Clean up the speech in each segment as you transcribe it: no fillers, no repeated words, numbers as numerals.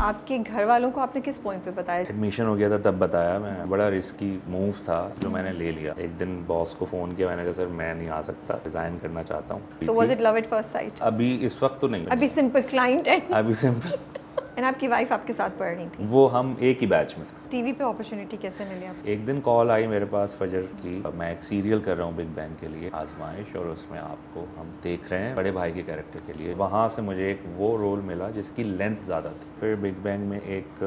आपके घर वालों को आपने किस पॉइंट पे बताया? एडमिशन हो गया था तब बताया मैं। बड़ा रिस्की मूव था जो मैंने ले लिया। एक दिन बॉस को फ़ोन किया, मैंने कहा सर मैं नहीं आ सकता, रिज़ाइन करना चाहता हूँ। So was it love at first sight? अभी इस वक्त तो नहीं, अभी सिंपल क्लाइंट है अभी सिंपल। एंड आपकी वाइफ आपके साथ पढ़ रही थी? वो हम एक ही बैच में थे। टीवी पे अपॉर्चुनिटी कैसे मिली आपको? एक दिन कॉल आई मेरे पास फजर की, मैं एक सीरियल कर रहा हूँ बिग बैंग के लिए, आजमाइश, और उसमें आपको हम देख रहे हैं बड़े भाई के कैरेक्टर के लिए। वहाँ से मुझे एक वो रोल मिला जिसकी लेंथ ज़्यादा थी। फिर बिग बैंग में एक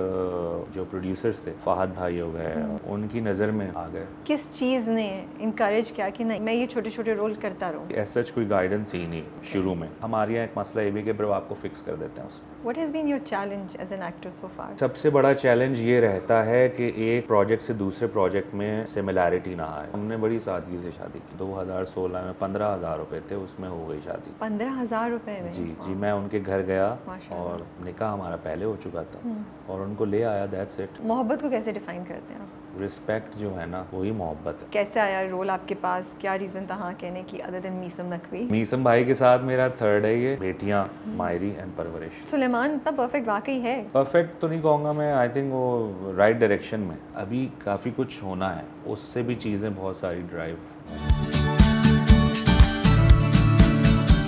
जो प्रोड्यूसर्स थे, फहद भाई हो गए, उनकी नज़र में आ गए। किस चीज़ ने इनकरेज किया कि नहीं मैं ये छोटे छोटे रोल करता रहूँ? ऐसा कोई गाइडेंस ही नहीं शुरू में। हमारे यहाँ एक मसला ये भी कि फिर वो आपको फिक्स कर देते हैं उसमें। What has been your challenge as an actor so far? सबसे बड़ा चैलेंज ये रहता है कि एक प्रोजेक्ट से दूसरे प्रोजेक्ट में सिमिलैरिटी ना आए। हमने बड़ी सादगी से शादी की। 2016 में 15,000 रुपए थे, उसमें हो गई शादी। 15,000 रुपए में? जी, मैं उनके घर गया माशाल्लाह। और निकाह हमारा पहले हो चुका था और उनको ले आया, दैट्स इट। मोहब्बत को कैसे डिफाइन करते हैं आप? रिस्पेक्ट जो है ना, वही मोहब्बत है। कैसे आया रोल आपके पास? क्या रीज़न था हाँ कहने की अदर देन मीसम नकवी? मीसम भाई के साथ मेरा थर्ड है ये। बेटियां मायरी एंड परवरिश। सुलेमान इतना परफेक्ट वाकई है? परफेक्ट तो नहीं कहूँगा मैं, आई थिंक वो राइट डायरेक्शन में। अभी काफ़ी कुछ होना है, उससे भी चीज़ें बहुत सारी ड्राइव।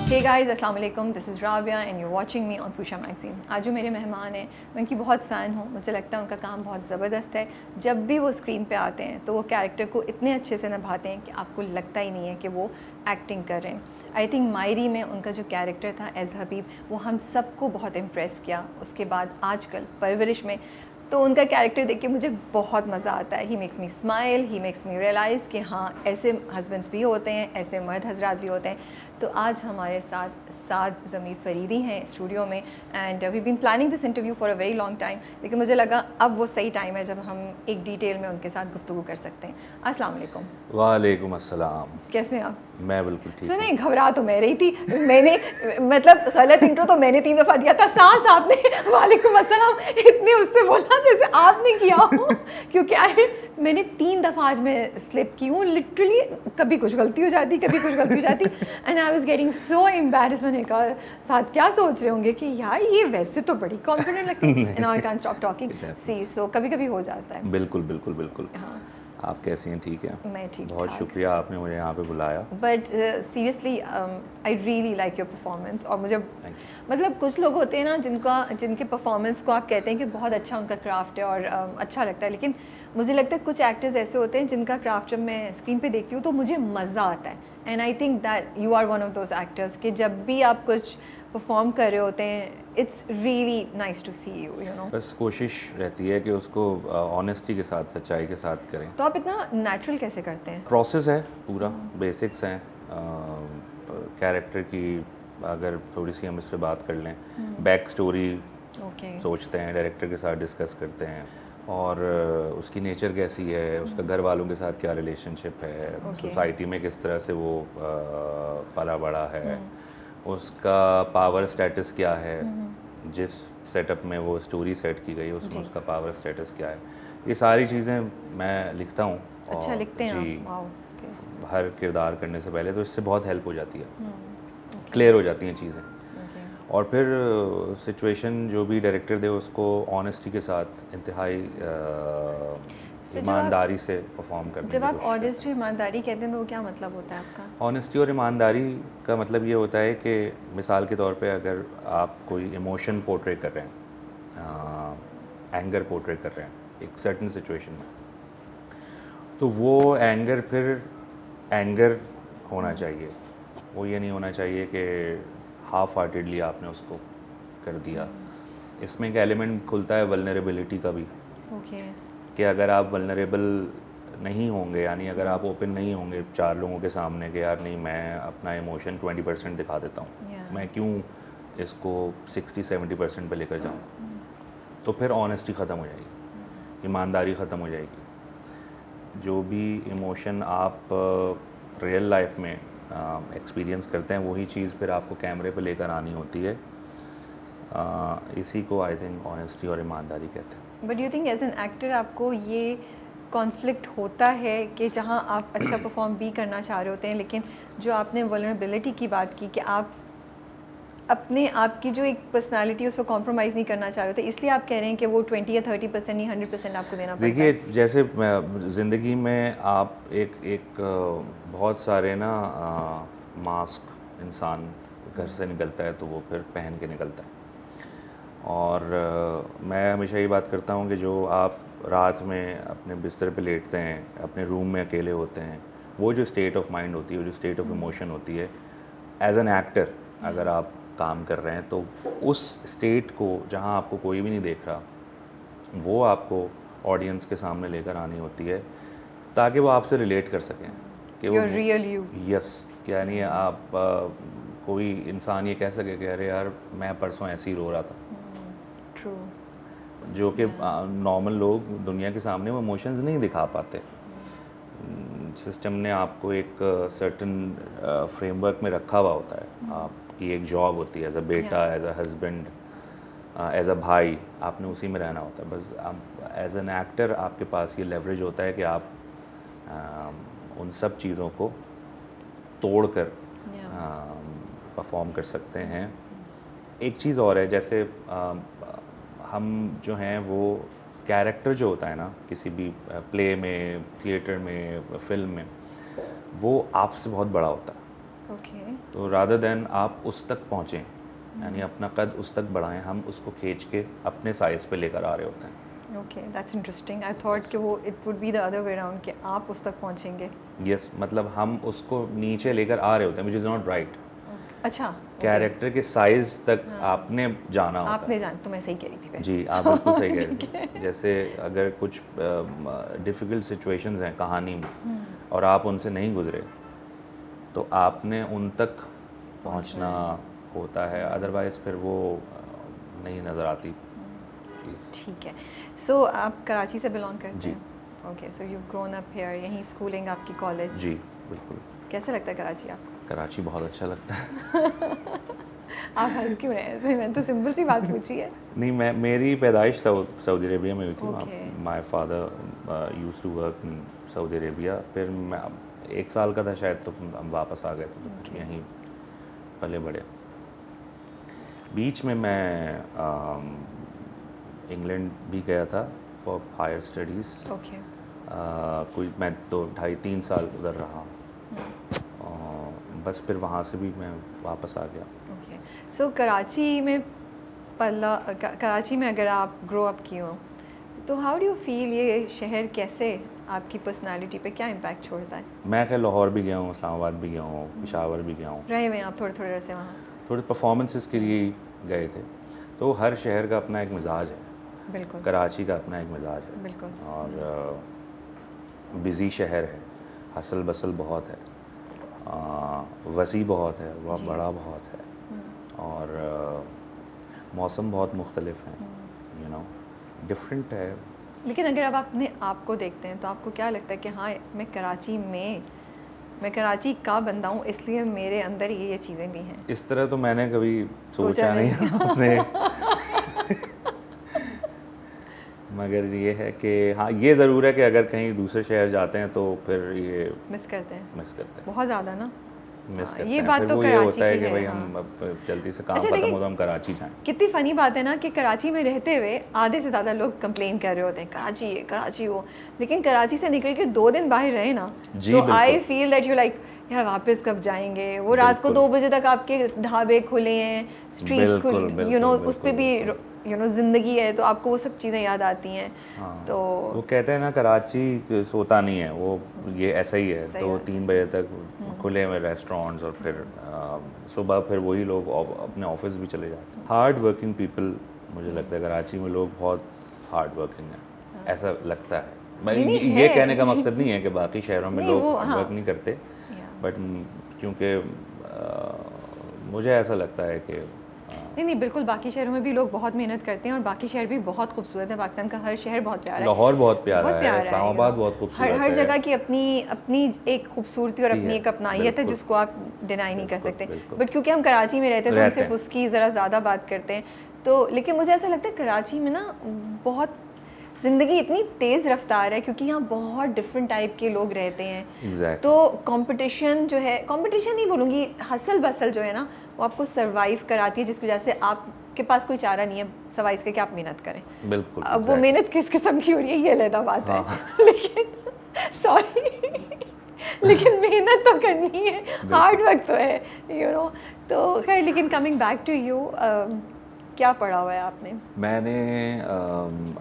हे गाइस, अस्सलाम वालेकुम, this is Rabia and you watching me on Fuchsia magazine. आज जो मेरे मेहमान हैं मैं उनकी बहुत फ़ैन हूँ। मुझे लगता है उनका काम बहुत ज़बरदस्त है। जब भी वो स्क्रीन पे आते हैं तो वो कैरेक्टर को इतने अच्छे से निभाते हैं कि आपको लगता ही नहीं है कि वो एक्टिंग कर रहे हैं। आई थिंक मायरी में उनका जो कैरेक्टर था एज़ हबीब, वो हम सबको बहुत इम्प्रेस किया। उसके बाद आजकल परवरिश में तो उनका कैरेक्टर देख के मुझे बहुत मज़ा आता है। He makes me smile, he makes me realise कि हाँ ऐसे हस्बैंड्स भी होते हैं, ऐसे मर्द हजरात भी होते हैं। तो आज हमारे साथ साद ज़मीर फरीदी हैं स्टूडियो में and we been planning this interview for a very long time, लेकिन मुझे लगा अब वो सही टाइम है जब हम एक डिटेल में उनके साथ गुफ्तगू कर सकते हैं। अस्सलाम वालेकुम। वालेकुम अस्सलाम। कैसे हैं आप? मैं बिल्कुल ठीक हूँ। सुने, घबरा तो मैं रही थी। मैंने मतलब गलत इंट्रो तो मैंने 3 दफ़ा दिया था। साथ आपने वालेकुम अस्सलाम इतने उससे बोला जैसे आपने किया हो, क्योंकि मैंने 3 दफ़ा आज मैं स्लिप की हूँ लिटरली। कभी कुछ गलती हो जाती, कभी कुछ गलती हो जाती and I was getting so embarrassed. मैंने कहा साथ क्या सोच रहे होंगे कि यार ये वैसे तो बड़ी कॉन्फिडेंट लगती है and I can't stop talking. See so कभी कभी हो जाता है। बिल्कुल बिल्कुल बिल्कुल। हाँ, आप कैसी हैं? ठीक है, मैं ठीक। बहुत शुक्रिया आपने मुझे यहाँ पे बुलाया। But seriously I really like your performance. और मुझे मतलब कुछ लोग होते हैं ना जिनके परफॉर्मेंस को आप कहते हैं कि बहुत अच्छा उनका क्राफ्ट है और अच्छा लगता है, लेकिन मुझे लगता है कुछ एक्टर्स ऐसे होते हैं जिनका क्राफ्ट जब मैं स्क्रीन पे देखती हूँ तो मुझे मज़ा आता है। And I think that you are one of those actors कि जब भी आप कुछ परफॉर्म कर रहे होते हैं it's really nice to see you, you know. बस कोशिश रहती है कि उसको ऑनेस्टी के साथ, सच्चाई के साथ करें। तो आप इतना नेचुरल कैसे करते हैं? प्रोसेस है पूरा, बेसिक्स हैं। कैरेक्टर की अगर थोड़ी सी हम इस पे बात कर लें, बैक स्टोरी सोचते हैं, डायरेक्टर के साथ डिस्कस करते हैं और उसकी नेचर कैसी है, उसका घर वालों के साथ क्या रिलेशनशिप है, सोसाइटी में किस तरह से वो पला बड़ा है, उसका पावर स्टेटस क्या है, जिस सेटअप में वो स्टोरी सेट की गई उसमें उसका पावर स्टेटस क्या है, ये सारी चीज़ें मैं लिखता हूँ। अच्छा लिखते हैं जी, आप? वाओ। हर किरदार करने से पहले तो इससे बहुत हेल्प हो जाती है, क्लियर हो जाती हैं चीज़ें। और फिर सिचुएशन जो भी डायरेक्टर दे उसको ऑनेस्टी के साथ, इंतहाई ईमानदारी से परफॉर्म करने की जब आप कोशिश करते हैं। ऑनेस्ट ईमानदारी कहते हैं तो वो क्या मतलब होता है आपका? ऑनेस्टी और ईमानदारी का मतलब ये होता है कि मिसाल के तौर पे अगर आप कोई इमोशन पोर्ट्रे कर रहे हैं, एंगर पोर्ट्रे कर रहे हैं एक सर्टन सिचुएशन में, तो वो एंगर फिर एंगर होना चाहिए। वो ये नहीं होना चाहिए कि हाफ हार्टेडली आपने उसको कर दिया। इसमें एक एलिमेंट खुलता है वल्नरेबिलिटी का भी, कि अगर आप वल्नरेबल नहीं होंगे, यानी अगर आप ओपन नहीं होंगे 4 लोगों के सामने कि यार नहीं मैं अपना इमोशन 20% दिखा देता हूँ, मैं क्यों इसको 60-70% पे लेकर जाऊँ, तो फिर ऑनेस्टी ख़त्म हो जाएगी, ईमानदारी ख़त्म हो जाएगी। जो भी इमोशन आप रियल लाइफ में एक्सपीरियंस करते हैं वही चीज़ फिर आपको कैमरे पे लेकर आनी होती है। इसी को आई थिंक ऑनेस्टी और ईमानदारी कहते हैं। But you think as an actor आपको ये कॉन्फ्लिक्ट होता है कि जहाँ आप अच्छा परफॉर्म भी करना चाह रहे होते हैं, लेकिन जो आपने वल्नरेबिलिटी की बात की कि आप अपने आप की जो एक पर्सनालिटी है उसको कॉम्प्रोमाइज़ नहीं करना चाह रहे थे, इसलिए आप कह रहे हैं कि वो 20 या 30% नहीं 100% आपको देना पड़ता है? देखिए, जैसे ज़िंदगी में आप बहुत सारे ना मास्क इंसान घर से निकलता है तो वो फिर पहन के निकलता है। और मैं हमेशा ये बात करता हूँ कि जो आप रात में अपने बिस्तर पे लेटते हैं, अपने रूम में अकेले होते हैं, वो जो स्टेट ऑफ माइंड होती है, वो जो स्टेट ऑफ इमोशन होती है, एज एन एक्टर अगर आप काम कर रहे हैं तो उस स्टेट को, जहाँ आपको कोई भी नहीं देख रहा, वो आपको ऑडियंस के सामने लेकर आनी होती है ताकि वो आपसे रिलेट कर सकें कि वो Your real you. यस, क्या नहीं आप कोई इंसान ये कह सके कि अरे यार मैं परसों ऐसे ही रो रहा था, ट्रू। जो कि नॉर्मल लोग दुनिया के सामने वो इमोशंस नहीं दिखा पाते। सिस्टम ने आपको एक सर्टन फ्रेमवर्क में रखा हुआ होता है, आपकी एक जॉब होती है एज अ बेटा, as a husband, as a भाई, आपने उसी में रहना होता है। बस आप एज एन एक्टर आपके पास ये लेवरेज होता है कि आप उन सब चीज़ों को तोड़ कर परफॉर्म कर सकते हैं। एक चीज़ और है, जैसे हम जो हैं वो कैरेक्टर जो होता है ना किसी भी प्ले में, थिएटर में, फिल्म में, वो आपसे बहुत बड़ा होता है। ओके। तो रादर देन आप उस तक पहुँचें, यानी अपना कद उस तक बढ़ाएं, हम उसको खींच के अपने साइज़ पे लेकर आ रहे होते हैं। Okay, that's interesting. I thought कि वो it would be the other way around कि आप उस तक पहुंचेंगे। यस, मतलब हम उसको नीचे लेकर आ रहे होते हैं, विच इज़ नॉट राइट। अच्छा, कैरेक्टर के साइज़ तक आपने जाना होता है। आपने जान, तो मैं सही कह रही थी पहले। जी, आप बिल्कुल सही कह रहे थे। जैसे अगर कुछ डिफ़िकल्ट सिचुएशंस हैं कहानी में और आप उनसे नहीं गुजरे तो आपने उन तक पहुंचना होता है, अदरवाइज़ फिर वो नहीं नज़र आती चीज़। ठीक है। सो आप कराची से बिलोंग करते जी। हैं? Okay, so you grown up here, यहीं स्कूलिंग आपकी, कॉलेज? जी, बिल्कुल। कैसा लगता है कराची आपको? कराची बहुत अच्छा लगता है। आप हंस क्यों रहे हैं? मैंने तो सिंपल सी बात पूछी है। नहीं, मेरी पैदाइश सऊदी अरेबिया में हुई थी। Okay. My father used to work in Saudi Arabia. फिर मैं 1 साल का था शायद तो हम वापस आ गए थे, तो Okay. यहीं पले बड़े। बीच में मैं इंग्लैंड भी गया था फॉर हायर स्टडीज़। ओके। कोई मैं तो 2.5-3 साल उधर रहा, बस फिर वहाँ से भी मैं वापस आ गया। ओके, सो कराची में कराची में अगर आप ग्रो अप किए हो तो हाउ डू यू फील, ये शहर कैसे आपकी पर्सनालिटी पे क्या इम्पैक्ट छोड़ता है? मैं खैर लाहौर भी गया हूँ, इस्लामाबाद भी गया हूँ, पेशावर भी गया हूँ, रहे हुए हैं आप थोड़े थोड़े से वहाँ? थोड़े परफॉर्मेंसेस के लिए ही गए थे। तो हर शहर का अपना एक मिजाज है, बिल्कुल कराची का अपना एक मिजाज है। बिल्कुल। और बिज़ी शहर है, हसल बसल बहुत है, वसी बहुत है, वह जी। बड़ा बहुत है, और मौसम बहुत मुख्तलिफ हैं, यू नो, डिफरेंट है। लेकिन अगर आप अपने आप को देखते हैं तो आपको क्या लगता है कि हाँ, मैं कराची का बंदा हूँ, इसलिए मेरे अंदर ये चीज़ें भी हैं? इस तरह तो मैंने कभी सोचा सोचा नहीं अपने मगर ये है कि हाँ, ये ज़रूर है कि अगर कहीं दूसरे शहर जाते हैं तो फिर ये मिस करते हैं मिस करते हैं, बहुत ज़्यादा ना। मिस हाँ, करते ये हैं। बात फिर तो वो ये कराची होता है की कि है, भाई हाँ। हम अब जल्दी से काम अच्छा, खत्म लेकिन हो तो हम कराची जाएं। कितनी फ़नी बात है ना कि कराची में रहते हुए आधे से ज़्यादा लोग कंप्लेन कर रहे होते हैं कराची ये कराची वो, लेकिन कराची से निकल के 2 दिन बाहर रहे ना जी, तो बिल्कुल। I feel that you like यार वापस कब जाएंगे। वो रात को बिल्कुल। 2 बजे तक आपके ढाबे खुले हैं, स्ट्रीट्स बिल्कुल, खुल, बिल्कुल, यू नो, उस पर बिल्कुल, भी ज़िंदगी है, तो आपको वो सब चीज़ें याद आती हैं। हाँ, तो वो कहते हैं ना कराची सोता नहीं है, वो ये ऐसा ही है। सही 2-3 बजे तक खुले हुए रेस्टोरेंट्स, और फिर सुबह फिर वही लोग अपने ऑफिस भी चले जाते हैं। हार्ड वर्किंग पीपल, मुझे लगता है कराची में लोग बहुत हार्ड वर्किंग हैं, ऐसा लगता है। मैं नहीं, ये है। कहने का मकसद नहीं है कि बाकी शहरों में नहीं, लोग वो, हार्ड हाँ। वर्क नहीं करते, Yeah. बट क्योंकि मुझे ऐसा लगता है कि नहीं, बिल्कुल, बाकी शहरों में भी लोग बहुत मेहनत करते हैं और बाकी शहर भी बहुत खूबसूरत है। पाकिस्तान का हर शहर बहुत प्यारा है। लाहौर बहुत प्यारा है, you इस्लामाबाद know। बहुत खूबसूरत हर है। जगह की अपनी एक खूबसूरती और अपनी है, एक अपनाइत है बिल्कुल। जिसको आप डिनाई नहीं कर बिल्कुल, सकते। बिल्कुल। बट क्योंकि हम कराची में रहते हैं तो हम रहते सिर्फ हैं। उसकी ज़रा ज़्यादा बात करते हैं। तो लेकिन मुझे ऐसा लगता है कराची में ना बहुत ज़िंदगी इतनी तेज़ रफ्तार है क्योंकि यहाँ बहुत डिफरेंट टाइप के लोग रहते हैं। एग्जैक्ट तो कंपटीशन जो है, कंपटीशन नहीं बोलूँगी, हसल बसल जो है ना वो आपको सरवाइव कराती है, जिसकी वजह से आपके पास कोई चारा नहीं है सर्वाइव करके आप मेहनत करें। बिल्कुल अब वो मेहनत किस किस्म की हो रही है ये अलग बात है लेकिन सॉरी लेकिन मेहनत तो करनी है, हार्ड वर्क तो है, यू नो। तो खैर, लेकिन कमिंग बैक टू यू, क्या पढ़ा हुआ है आपने? मैंने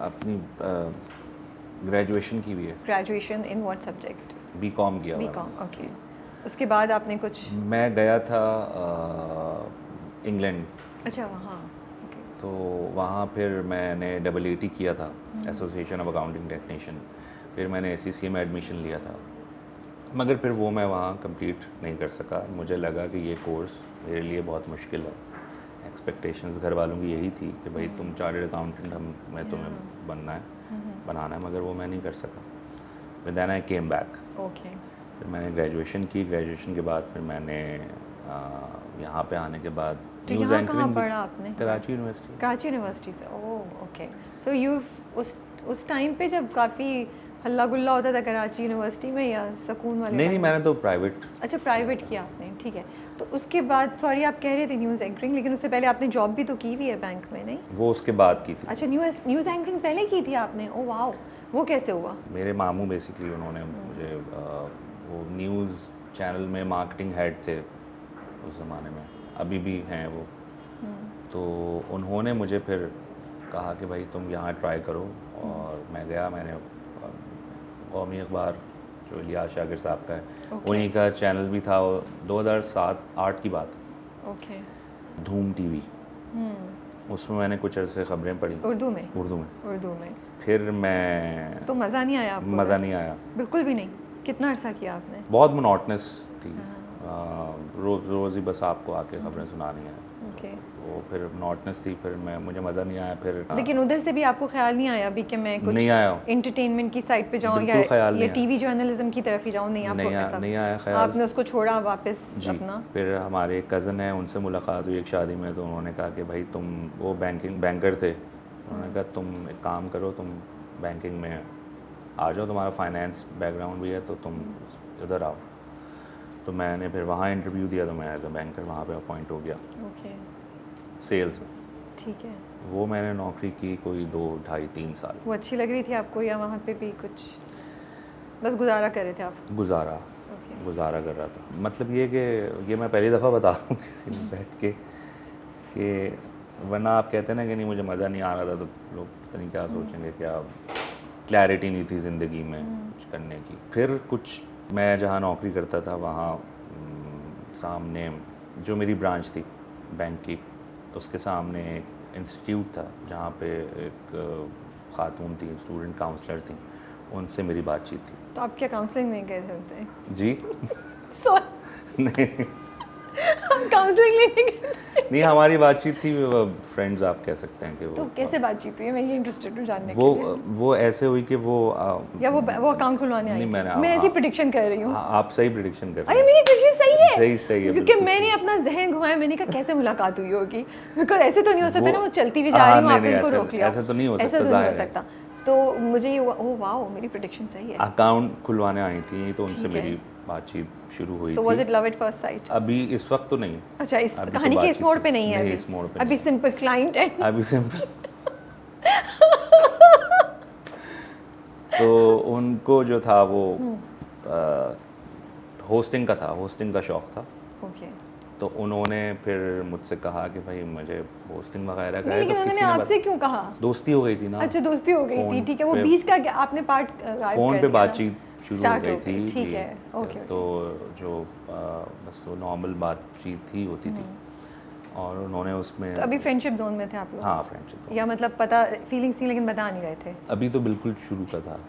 अपनी ग्रेजुएशन की हुई है, graduation in what subject? BCom किया हुआ है। BCom, okay. उसके बाद आपने कुछ? मैं गया था इंग्लैंड, अच्छा, वहाँ, ओके। तो वहाँ फिर मैंने AAT किया था, एसोसिएशन ऑफ अकाउंटिंग टेक्नीशियन। फिर मैंने ACCA में एडमिशन लिया था, मगर फिर वो मैं वहाँ कंप्लीट नहीं कर सका। मुझे लगा कि ये कोर्स मेरे लिए बहुत मुश्किल है। एक्सपेक्टेशंस घर वालों की यही थी कि भाई तुम चार्टर्ड अकाउंटेंट मैं तुम्हें बनना है, बनाना है, मगर वो मैं नहीं कर सका। फिर then I came back. Okay. फिर मैंने ग्रेजुएशन की, ग्रेजुएशन के बाद फिर मैंने यहाँ पे आने के बाद तो यहाँ कहाँ पढ़ा आपने? कराची यूनिवर्सिटी। कराची यूनिवर्सिटी से, ओह ओके। सो यू उस टाइम पे जब काफ़ी हल्ला गुल्ला होता था कराची यूनिवर्सिटी में, या सुकून वाले? नहीं, मैंने तो प्राइवेट। अच्छा, प्राइवेट किया आपने, ठीक है। तो उसके बाद, सॉरी आप कह रहे थे न्यूज़ एंकरिंग, लेकिन उससे पहले आपने जॉब भी तो की हुई है बैंक में, नहीं? वो उसके बाद की थी। अच्छा, न्यूज़ एंकरिंग पहले की थी आपने? ओ वाओ, वो कैसे हुआ? मेरे मामू बेसिकली उन्होंने मुझे वो न्यूज़ चैनल में मार्केटिंग हेड थे उस ज़माने में, अभी भी हैं वो। तो उन्होंने मुझे फिर कहा कि भाई तुम यहाँ ट्राई करो, और मैं गया। मैंने कौमी अखबार जो इलियास शागिर साहब का है, उन्हीं का चैनल भी था। 2007-8 की बात, ओके। धूम TV, उसमें मैंने कुछ अरसे खबरें पढ़ी उर्दू में? उर्दू में। में। फिर मैं, तो मज़ा नहीं आया आपको? मज़ा नहीं आया, बिल्कुल भी नहीं। कितना अरसा किया आपने? बहुत मोनोटनस थी। रोज़ ही बस आपको आके खबरें सुनानी है, ओके। वो फिर मोनोटनस थी। फिर मुझे मज़ा नहीं आया। फिर लेकिन उधर से भी आपको ख्याल नहीं आया अभी कि मैं कुछ नहीं आया, एंटरटेनमेंट की साइड पे जाऊँ, बिल्कुल ख्याल या नहीं आया। टीवी जर्नलिज्म की तरफ ही जाऊँ? नहीं, आपको ऐसा नहीं आया ख्याल। आपने उसको छोड़ा वापस जी। अपना? फिर हमारे एक कज़न है, उनसे मुलाकात हुई एक शादी में, तो उन्होंने कहा कि भाई तुम, वो बैंकर थे, उन्होंने कहा तुम एक काम करो, तुम बैंकिंग में आ जाओ, तुम्हारा फाइनेंस बैकग्राउंड भी है, तो तुम उधर आओ। तो मैंने फिर वहाँ इंटरव्यू दिया, तो मैं एज अ बैंकर वहाँ पे अपॉइंट हो गया, ओके, सेल्स में। ठीक है। वो मैंने नौकरी की कोई 2, 2.5, 3 साल। वो अच्छी लग रही थी आपको, या वहाँ पे भी कुछ बस गुजारा कर रहे थे आप? गुजारा ओके। गुजारा कर रहा था। मतलब ये कि ये मैं पहली दफ़ा बता रहा हूँ किसी में बैठ के, कि वरना आप कहते हैं ना कि नहीं मुझे मज़ा नहीं आ रहा था, तो लोग पता नहीं क्या सोचेंगे, क्या क्लैरिटी नहीं थी ज़िंदगी में कुछ करने की। फिर कुछ, मैं जहाँ नौकरी करता था वहाँ सामने जो मेरी ब्रांच थी बैंक की, उसके सामने एक इंस्टीट्यूट था जहाँ पे एक खातून थी, स्टूडेंट काउंसलर थी, उनसे मेरी बातचीत थी। तो आप क्या काउंसलिंग में गए थे उनसे? जी नहीं काउंसलिंग लेने गए? नहीं, हमारी बातचीत थी, फ्रेंड्स आप कह सकते हैं कि वो। तो कैसे बातचीत हुई? मैं ये इंटरेस्टेड हूँ जानने के वो लिए। वो ऐसे हुई कि वो या वो अकाउंट खुलवाने आई नहीं, थी? मैं ऐसी प्रिडिक्शन कर रही हूँ। आप सही प्रिडिक्शन कर रहे अरे हैं। मेरी प्रिडिक्शन सही है? सही है, क्योंकि बिल्कुल मैंने सही। अपना जहन घुमाया, मैंने कहा कैसे मुलाकात हुई होगी, बिकॉज ऐसे तो नहीं हो सकता ना, वो चलती भी जा हाँ, रही हूँ, नहीं, आपने नहीं, उनको ऐसे- रोक लिया। ऐसे तो नहीं हो ऐसे सकता, तो नहीं हो जाहिर है। सकता। तो मुझे ये हुआ, ओह वाओ, मेरी प्रिडिक्शन सही है। अकाउंट खुलवाने आई थी, तो उनसे ठीक है। मेरी बातचीत शुरू हुई सो थी। Was it love at first sight? अभी इस वक्त तो नहीं, अच्छा, इस अभी तो कहानी के इस बातचीत मोड़ थी। पे नहीं है नहीं, अभी? इस मोड़ पे अभी नहीं। सिंपल क्लाइंट एंड अभी सिंपल तो उनको जो था वो होस्टिंग का था, होस्टिंग का शौक था। ओके। तो उन्होंने फिर मुझसे कहा कि भाई मुझे होस्टिंग वगैरह का है, लेकिन तो उन्होंने किसी ने आपसे क्यों कहा? दोस्ती हो गई थी ना। अच्छा, दोस्ती हो गई थी, फ़ोन ठीक है। वो पे- बीच का क्या आपने पार्ट फ़ोन पे बातचीत शुरू हो Start गई हो गई, थी, ठीक जी। है, ओके, तो जो बस वो नॉर्मल बातचीत ही होती थी, और उन्होंने उसमें तो अभी फ्रेंडशिप जोन में थे आप लोग? हाँ, फ्रेंडशिप। या मतलब पता, फीलिंग्स थी लेकिन बता नहीं रहे थे? अभी तो बिल्कुल शुरू का था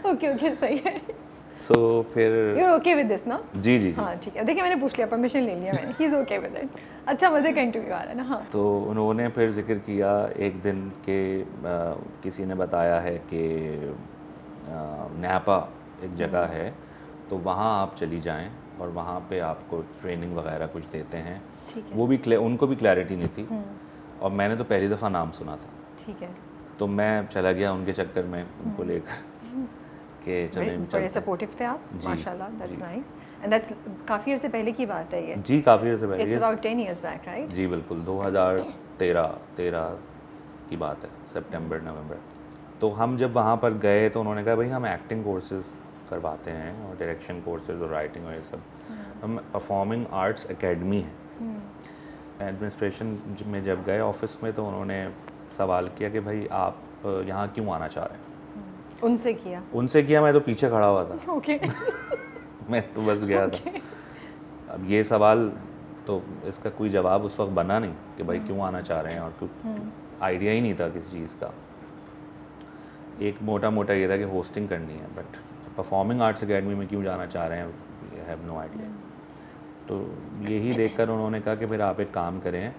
ओके ओके, सही है। सो फिर you are okay with this ना? जी जी जी। हाँ ठीक है, देखिए मैंने पूछ लिया, परमिशन ले लिया मैंने, he is okay with it. अच्छा, मजे का इंटरव्यू आ रहा है ना? हाँ। तो उन्होंने फिर जिक्र किया एक दिन के, किसी ने बताया है कि नैपा एक जगह है, तो वहाँ आप चली जाएं, और वहाँ पे आपको ट्रेनिंग वगैरह कुछ देते हैं। ठीक है। वो भी उनको भी क्लैरिटी नहीं थी। और मैंने तो पहली दफ़ा नाम सुना था, ठीक है। तो मैं चला गया उनके चक्कर में उनको लेकर कि चलें बड़े चलते हैं। सपोर्टिव थे आप, जी, माशाल्लाह, दैट्स जी। नाइस। एंड दैट्स काफ़ी अर्से पहले की बात है ये। जी काफ़ी देर से पहले इट्स ये- अबाउट 10 इयर्स बैक, राइट? जी बिल्कुल 2013 की बात है, सितंबर नवंबर। तो हम जब वहाँ पर गए तो उन्होंने कहा भाई हम एक्टिंग कोर्सेज करवाते हैं और डायरेक्शन कोर्सेज और राइटिंग और ये सब। हम परफॉर्मिंग आर्ट्स एकेडमी है। एडमिनिस्ट्रेशन में जब गए ऑफिस में तो उन्होंने सवाल किया कि भाई आप यहाँ क्यों आना चाह रहे हैं। उनसे किया? उनसे किया, मैं तो पीछे खड़ा हुआ था। ओके। मैं तो बस गया था। अब ये सवाल तो इसका कोई जवाब उस वक्त बना नहीं कि भाई क्यों आना चाह रहे हैं, और क्यों आइडिया ही नहीं था किसी चीज़ का। एक मोटा मोटा ये था कि होस्टिंग करनी है, बट परफॉर्मिंग आर्ट्स एकेडमी में क्यों जाना चाह रहे हैं, आई हैव नो आइडिया। तो यही देखकर उन्होंने कहा कि फिर आप एक काम करें,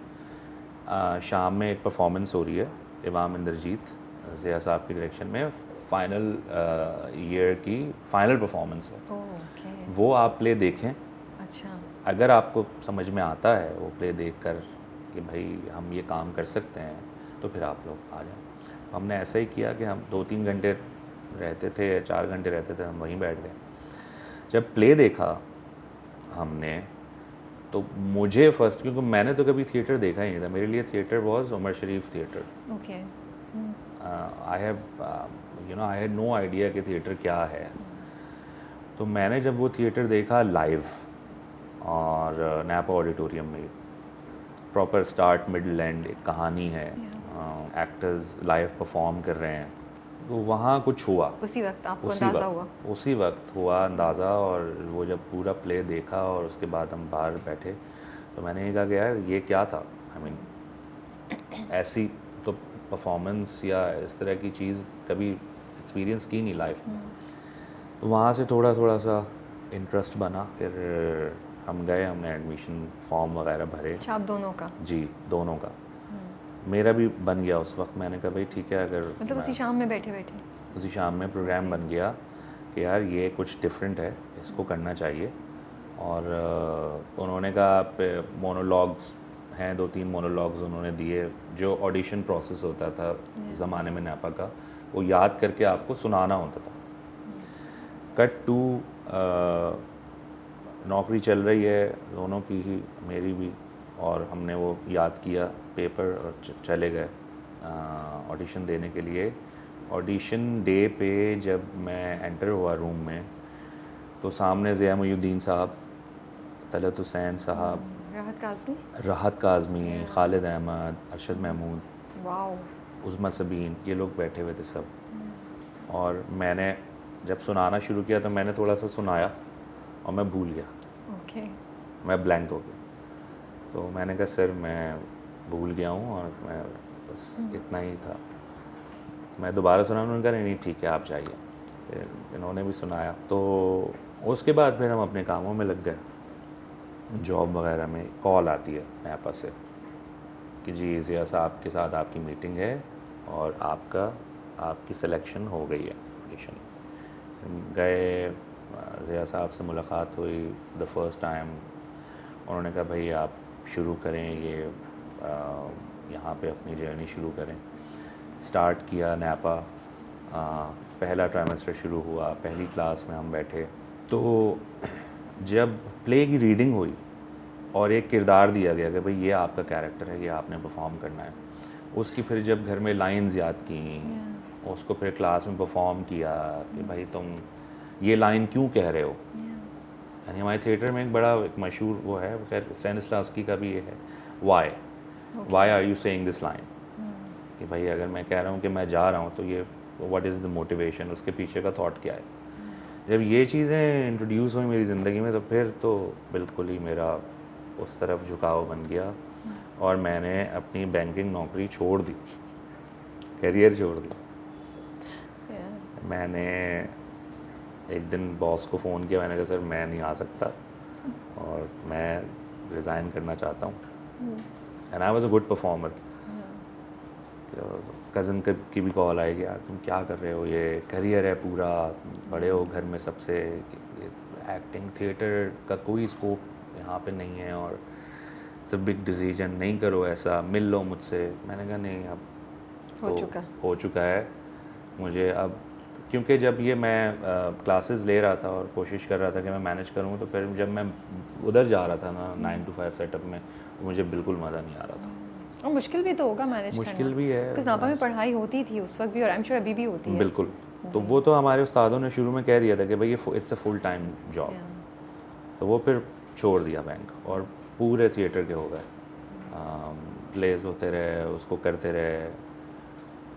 शाम में एक परफॉर्मेंस हो रही है इमाम इंद्रजीत ज़िया साहब की डायरेक्शन में, फाइनल ईयर की फाइनल परफॉर्मेंस है। ओके। वो आप प्ले देखें, अच्छा। अगर आपको समझ में आता है वो प्ले देखकर कि भाई हम ये काम कर सकते हैं, तो फिर आप लोग आ जाएं। तो हमने ऐसा ही किया कि हम 2-3 घंटे रहते थे, 4 घंटे रहते थे, हम वहीं बैठ गए। जब प्ले देखा हमने तो मुझे फर्स्ट, क्योंकि मैंने तो कभी थिएटर देखा ही नहीं था, मेरे लिए theatre was Umar Sharif theatre. Okay. I have I had no idea कि थिएटर क्या है। तो मैंने जब वो थिएटर देखा लाइव और नैपा ऑडिटोरियम में, प्रॉपर स्टार्ट मिडल एंड एक कहानी है, एक्टर्स लाइव परफॉर्म कर रहे हैं, तो वहाँ कुछ हुआ। उसी वक्त आपको उसी अंदाज़ा वक्त हुआ? उसी वक्त हुआ अंदाज़ा। और वो जब पूरा प्ले देखा और उसके बाद हम बाहर बैठे तो मैंने ये कहा कि यार ये क्या था। आई मीन ऐसी तो परफॉर्मेंस या इस तरह की चीज़ कभी एक्सपीरियंस की नहीं लाइफ में। तो वहाँ से थोड़ा थोड़ा सा इंटरेस्ट बना, फिर हम गए, हमने एडमिशन फॉर्म वगैरह भरे। अच्छा, आप दोनों का? जी दोनों का। मेरा भी बन गया उस वक्त। मैंने कहा भाई ठीक है, अगर मतलब उसी शाम में बैठे बैठे? उसी शाम में प्रोग्राम बन गया कि यार ये कुछ डिफरेंट है, इसको करना चाहिए। और उन्होंने कहा आप मोनोलॉग्स हैं, 2-3 मोनोलॉग्स उन्होंने दिए, जो ऑडिशन प्रोसेस होता था ज़माने में नैपा का, वो याद करके आपको सुनाना होता था। कट टू नौकरी चल रही है दोनों की ही, मेरी भी, और हमने वो याद किया पेपर और चले गए ऑडिशन देने के लिए। ऑडिशन डे पे जब मैं एंटर हुआ रूम में तो सामने ज़िया मुहीउद्दीन साहब, तलत हुसैन साहब, राहत काज़मी, खालिद अहमद, अरशद महमूद, वाओ, उज़मा सबीन, ये लोग बैठे हुए थे सब। और मैंने जब सुनाना शुरू किया तो मैंने थोड़ा सा सुनाया और मैं भूल गया। ओके। मैं ब्लैंक हो गया। तो मैंने कहा सर मैं भूल गया हूँ, और मैं बस इतना ही था। मैं दोबारा सुना, उन्होंने कहा नहीं ठीक है आप जाइए। फिर इन्होंने भी सुनाया, तो उसके बाद फिर हम अपने कामों में लग गए। जॉब वगैरह में कॉल आती है नैपा से कि जी ज़िया साहब के साथ आपकी मीटिंग है और आपकी सिलेक्शन हो गई है ऑडिशन। गए, ज़िया साहब से मुलाकात हुई द फर्स्ट टाइम। उन्होंने कहा भाई आप शुरू करें, ये यहाँ पे अपनी जर्नी शुरू करें। स्टार्ट किया नैपा, पहला ट्राइमेस्टर शुरू हुआ, पहली क्लास में हम बैठे। तो जब प्ले की रीडिंग हुई और एक किरदार दिया गया कि भाई ये आपका कैरेक्टर है, ये आपने परफॉर्म करना है, उसकी फिर जब घर में लाइंस याद की, उसको फिर क्लास में परफॉर्म किया कि भाई तुम ये लाइन क्यों कह रहे हो। यानी हमारे थिएटर में एक बड़ा एक मशहूर वो है, खैर स्टेनिस्लावस्की का भी ये है, why are you saying this line, कि भाई अगर मैं कह रहा हूँ कि मैं जा रहा हूँ तो ये व्हाट इज़ द मोटिवेशन, उसके पीछे का थॉट क्या है। जब ये चीज़ें इंट्रोड्यूस हुई मेरी ज़िंदगी में तो फिर तो बिल्कुल ही मेरा उस तरफ झुकाव बन गया और मैंने अपनी बैंकिंग नौकरी छोड़ दी, करियर छोड़ दी। मैंने एक दिन बॉस को फ़ोन किया, मैंने कहा सर मैं नहीं आ सकता और मैं रिज़ाइन करना चाहता हूँ। And I was a good performer. Cousin की भी कॉल आएगी, यार तुम क्या कर रहे हो, ये करियर है पूरा, बड़े हो घर में सबसे, एक्टिंग थिएटर का कोई स्कोप यहाँ पे नहीं है और इट्स अ बिग डिसीजन, नहीं करो ऐसा, मिल लो मुझसे। मैंने कहा नहीं, अब हो चुका है मुझे अब। क्योंकि जब ये मैं क्लासेस ले रहा था और कोशिश कर रहा था कि मैं मैनेज करूँ, तो फिर जब मैं उधर जा रहा था ना 9 to 5 सेटअप में, मुझे बिल्कुल मज़ा नहीं आ रहा था। और मुश्किल भी तो होगा मैनेज करना। मुश्किल भी है, बिकॉज़ नापा में पढ़ाई होती थी उस वक्त भी, और आई एम श्योर अभी भी होती है। बिल्कुल। तो वो तो हमारे उस्तादों ने शुरू में कह दिया था कि भाई ये it's a full time job. तो वो फिर छोड़ दिया बैंक और पूरे थिएटर के हो गए, प्लेस होते रहे, उसको करते रहे।